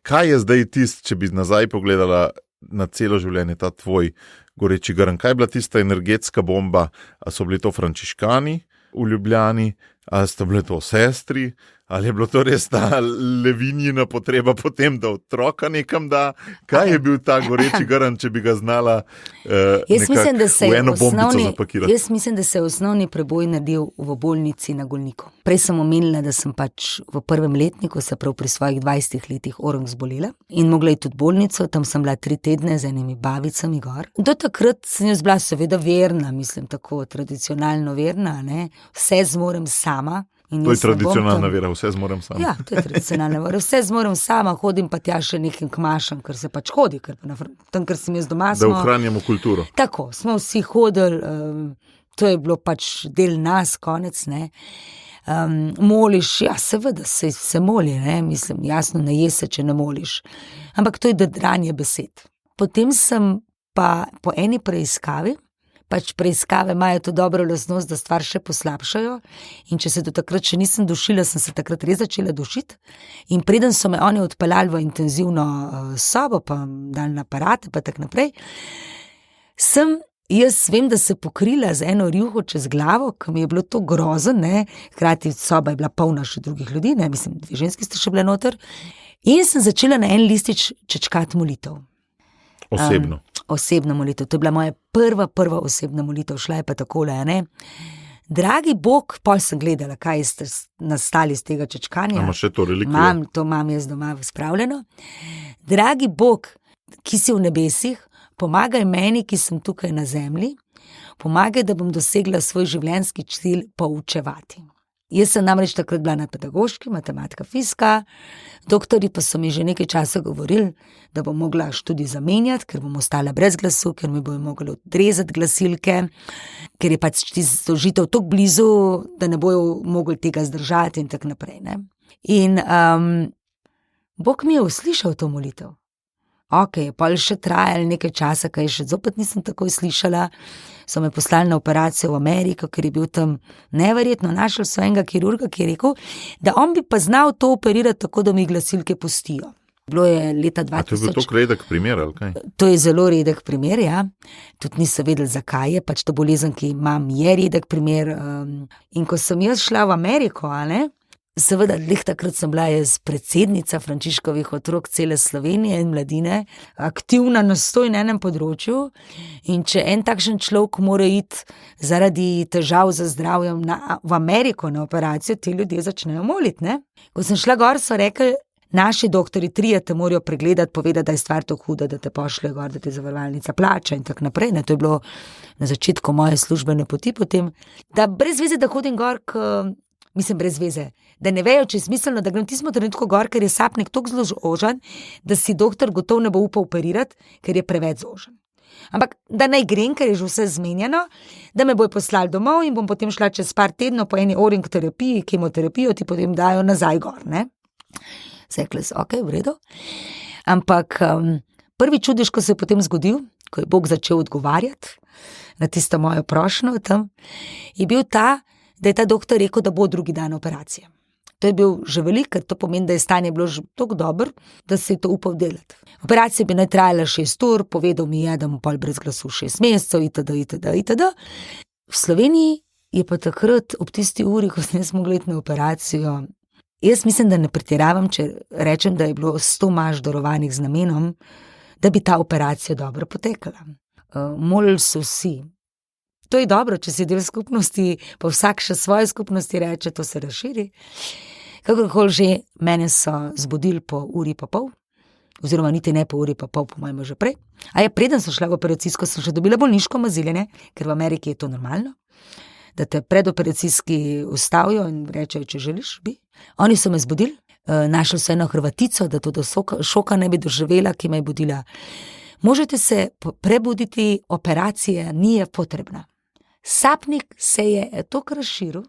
A: Kaj je zdaj tisto, če bi nazaj pogledala na celo življenje ta tvoj goreči grm, kaj je bila tista energetska bomba, a so bili to frančiškani v Ljubljani, ali sta bile to sestri, ali je bilo to res ta levinjina potreba potem, da otroka nekam da? Kaj je bil ta goreči grm, če bi ga znala nekako v eno bombico zapakirati?
C: Jaz mislim, da se je osnovni preboj naredil v bolnici na Golniku. Prej sem omenila, da sem pač v prvem letniku, se prav pri svojih 20 letih orang zbolela in mogla iti tudi bolnico, tam sem bila 3 tedne z enimi babicami gor. Do takrat sem jaz bila seveda verna, mislim tako tradicionalno verna, vse zmorem sama.
A: To je tradicionalna vera, vse zmorem sama.
C: Ja, to je tradicionalna vera, vse zmorem sama, hodim pa tja še nekim kmašam, ker se pač hodi, ker sem jaz doma.
A: Da ohranjamo kulturo.
C: Tako, smo vsi hodili, to je bilo pač del nas, konec, moliš, seveda se moli, mislim, jasno, ne je se, če ne moliš, ampak to je dranje besed. Potem sem pa po eni preiskavi pač preiskave imajo to dobro lastnost, da stvar še poslabšajo. In če se do takrat še nisem dušila, sem se takrat res začela dušiti. In preden so me oni odpeljali v intenzivno sobo, pa dali na aparate, pa tak naprej, jaz vem, da se pokrila z eno rjuho čez glavo, ki mi je bilo to grozno, ne, hkrati soba je bila polna še drugih ljudi, ne, mislim, 2 ženski ste še bile noter. In sem začela na en listič čečkati molitev.
A: Osebno.
C: Osebna molitev, to je bila moja prva osebna molitev, šla je pa takole, ne. Dragi Bog, pol sem gledala, kaj ste nastali iz tega čečkanja.
A: Imamo še to relikvijo?
C: To imam jaz doma spravljeno. Dragi Bog, ki si v nebesih, pomagaj meni, ki sem tukaj na zemlji, pomagaj, da bom dosegla svoj življenjski cilj poučevati. Jaz sem namreč takrat bila na pedagoški, matematika, fizika, doktorji pa so mi že nekaj časa govorili, da bom mogla študij zamenjati, ker bom ostala brez glasu, ker mi bojo mogli odrezati glasilke, ker je pač zožitev tako blizu, da ne bojo mogli tega zdržati in tako naprej. Ne? In Bog mi je uslišal to molitev. Ok, pa je še trajalo nekaj časa, kaj še zopet nisem takoj slišala, so me poslali na operacijo v Ameriko, ker je bil tam neverjetno, našel so enega kirurga, ki je rekel, da on bi pa znal to operirati tako, da mi glasilke pustijo. Bilo je leta 2000.
A: A to je bil tako redek primer, ali kaj?
C: To je zelo redek primer, ja. Tudi niso vedeli, zakaj je, pač to bolezen, ki imam, je redek primer. In ko sem jaz šla v Ameriko, seveda, takrat sem bila jaz predsednica Frančiškovih otrok cele Slovenije in mladine, aktivna na 101 področju, in če en takšen človek mora iti zaradi težav za zdravjem v Ameriko na operacijo, ti ljudje začnejo moliti, ne? Ko sem šla gor, so rekli, naši doktori 3 te morajo pregledati, povedati, da je stvar tako huda, da te pošlje gor, da te zavarovalnica plača in tako naprej, ne? To je bilo na začetku moje službene poti potem, da brez veze, da hodim gor, mislim, brez veze, da ne vejo, če je smiselno, da grem tismo trenutko gor, ker je sapnik toliko zelo zožen, da si doktor gotov ne bo upal operirati, ker je preveč zožen. Ampak da naj grem, ker je že vse zmenjeno, da me bojo poslali domov in bom potem šla čez par tednov po eni oring terapiji, kemoterapijo ti potem dajo nazaj gor, ne. Sekle so, ok, v redu. Ampak prvi čudež, ko se je potem zgodil, ko je Bog začel odgovarjati na tisto mojo prošnjo tam, je bil ta, da je ta doktor rekel, da bo drugi dan operacije. To je bil že velik, ker to pomeni, da je stanje bilo že tako dobro, da se je to upal delati. Operacija bi naj trajala 6 ur, povedal mi je, da mu pol brez glasu 6 mesecev, itd. V Sloveniji je pa takrat ob tisti uri, ko sem jaz mogla iti na operacijo, jaz mislim, da ne pretiravam, če rečem, da je bilo 100 maž darovanih z namenom, da bi ta operacija dobro potekala. Molili so vsi. To je dobro, če si del skupnosti, pa vsak še svoje skupnosti reče, to se razširi. Kakorkoli že, mene so zbudili po uri pa pol, oziroma niti ne po uri pa pol, po mojem že prej. Preden sem šla v operacijsko, sem še dobila bolniško maziljenje, ker v Ameriki je to normalno, da te predoperacijski ustavijo in rečejo, če želiš, bi. Oni so me zbudili, našli so eno Hrvatico, da to do šoka ne bi doživela, ki me je budila. Možete se prebuditi, operacija ni potrebna. Sapnik se je toliko razširil,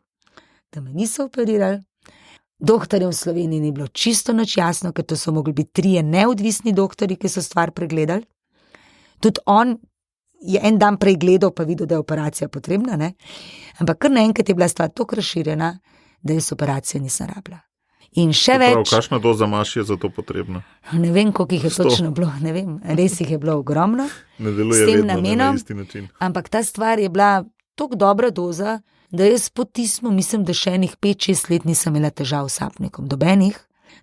C: da me niso operirali. Doktorjem v Sloveniji ni bilo čisto nič jasno, ker to so mogli biti 3 neodvisni doktorji, ki so stvar pregledali. Tudi on je en dan prej gledal, pa videl, da je operacija potrebna, ne? Ampak kar naenkrat je bila stvar toliko razširjena, da jaz operacije nisem rabila. In še več.
A: Kakšna doza maš je za to potrebna?
C: Ne vem, koliko jih je točno bilo, ne vem, res jih je bilo ogromno.
A: Ne deluje vedno namenom, na isti način.
C: Ampak ta stvar je bila tako dobra doza, da jaz po tismu mislim, da še enih 5-6 let nisem imela težav s sapnikom, dobenih,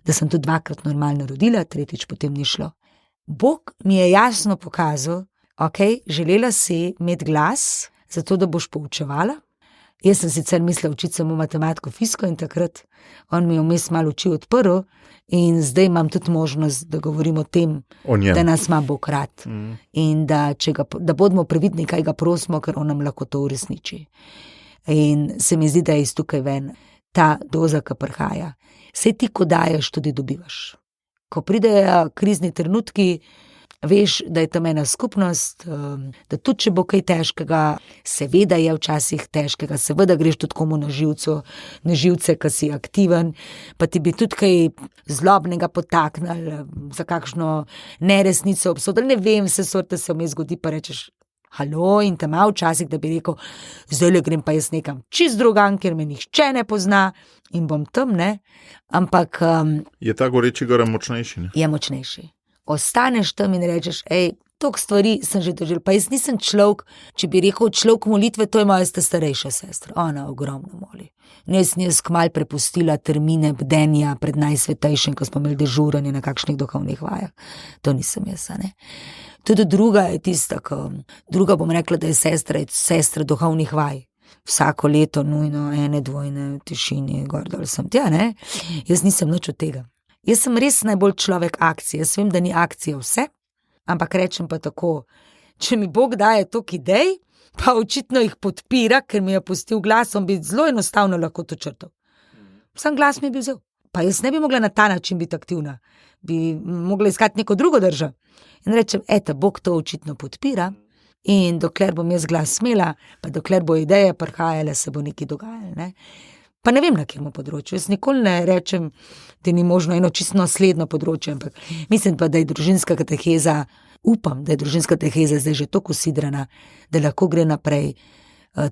C: da sem tudi 2krat normalno rodila, 3. potem ni šlo. Bog mi je jasno pokazal, ok, želela si imeti glas, zato da boš poučevala. Jaz sem sicer mislila učiti samo matematiko, fiziko in takrat on mi je vmes malo oči odprl in zdaj imam tudi možnost, da govorim o tem, da nas ima Bog rad in da bodimo previdni, kaj ga prosimo, ker on nam lahko to uresniči. In se mi zdi, da je iz tukaj ven ta doza, ki prihaja. Saj ti, ko daješ, tudi dobivaš. Ko pridejo krizni trenutki, veš, da je tam ena skupnost, da tudi, če bo kaj težkega, seveda je včasih težkega, seveda greš tudi komu na živce, ki si aktiven, pa ti bi tudi kaj zlobnega potaknili, za kakšno neresnico obsodili, ne vem, vse sorte se vmes zgodi, pa rečeš, halo, in tam ima včasih, da bi rekel, zdaj le grem pa jaz nekam čist drugam, ker me nihče ne pozna in bom tam, ne. Ampak
A: Je ta Goreči grm močnejši, ne?
C: je močnejši. Ostaneš tam in rečeš, toliko stvari sem že doživela, pa jaz nisem človek, če bi rekel človek molitve, to je moja starejša sestra, ona ogromno moli. Jaz kmalu prepustila termine bdenja pred najsvetejšim, ko smo imeli dežuranje na kakšnih duhovnih vajah. To nisem jaz, ne. Tudi druga je tista, druga bom rekla, da je sestra duhovnih vaj. Vsako leto nujno ene dvojne tišini, gor dol sem tja, ne. Jaz nisem nič od tega. Jaz sem res najbolj človek akcije. Jaz vem, da ni akcija vse, ampak rečem pa tako, če mi Bog daje toliko idej, pa očitno jih podpira, ker mi je pustil glas, on bi zelo enostavno lahko to črtal. Sam glas mi bi vzel. Pa jaz ne bi mogla na ta način biti aktivna. Bi mogla iskati neko drugo držo. In rečem, Bog to očitno podpira in dokler bom jaz glas smela, pa dokler bo ideja prihajala, se bo nekaj dogajalo, ne. Pa ne vem, na kjermu področju. Jaz nikoli ne rečem, da ni možno eno čisto naslednjo področje, ampak mislim pa, da je družinska kateheza, upam, da je družinska kateheza zdaj že toliko usidrana, da lahko gre naprej,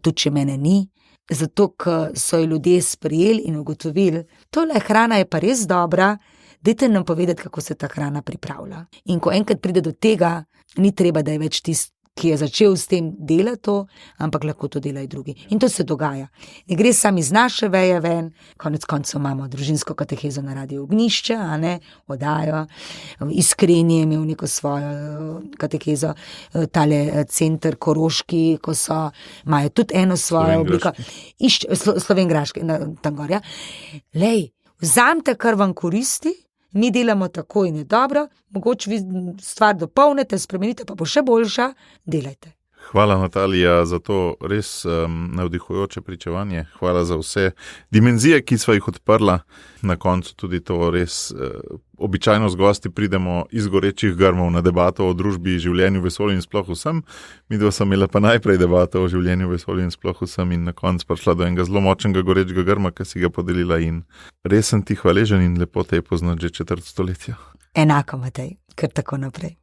C: tudi če mene ni, zato, ker so jo ljudje sprejeli in ugotovili, tole hrana je pa res dobra, dajte nam povedati, kako se ta hrana pripravlja. In ko enkrat pride do tega, ni treba, da je več tisti, ki je začel s tem delati to, ampak lahko to delajo drugi. In to se dogaja. Ne gre sam iz naše veje ven, konec koncev imamo družinsko katehezo na Radiu Ognjišče, a ne, oddajo, Iskreni je imel neko svojo katehezo, tale center Koroški, ko so, imajo tudi eno svojo obliko. Slovenjgraški, tam gor, ja. Lej, vzamite, kar vam koristi, mi delamo tako in je dobro, mogoče vi stvar dopolnite, spremenite, pa bo še boljša, delajte.
A: Hvala, Natalija, za to res navdihujoče pričevanje. Hvala za vse dimenzije, ki sva jih odprla. Na koncu tudi to res običajno z gosti pridemo iz Gorečih grmov na debato o družbi, življenju, vesolju in sploh vsem. Midva sem imela pa najprej debato o življenju, vesolju in sploh vsem in na koncu prišla do enega zelo močnega Gorečega grma, ki si ga podelila in res sem ti hvaležen in lepo te je poznati že 4 stoletja.
C: Enako, Matej, kar tako naprej.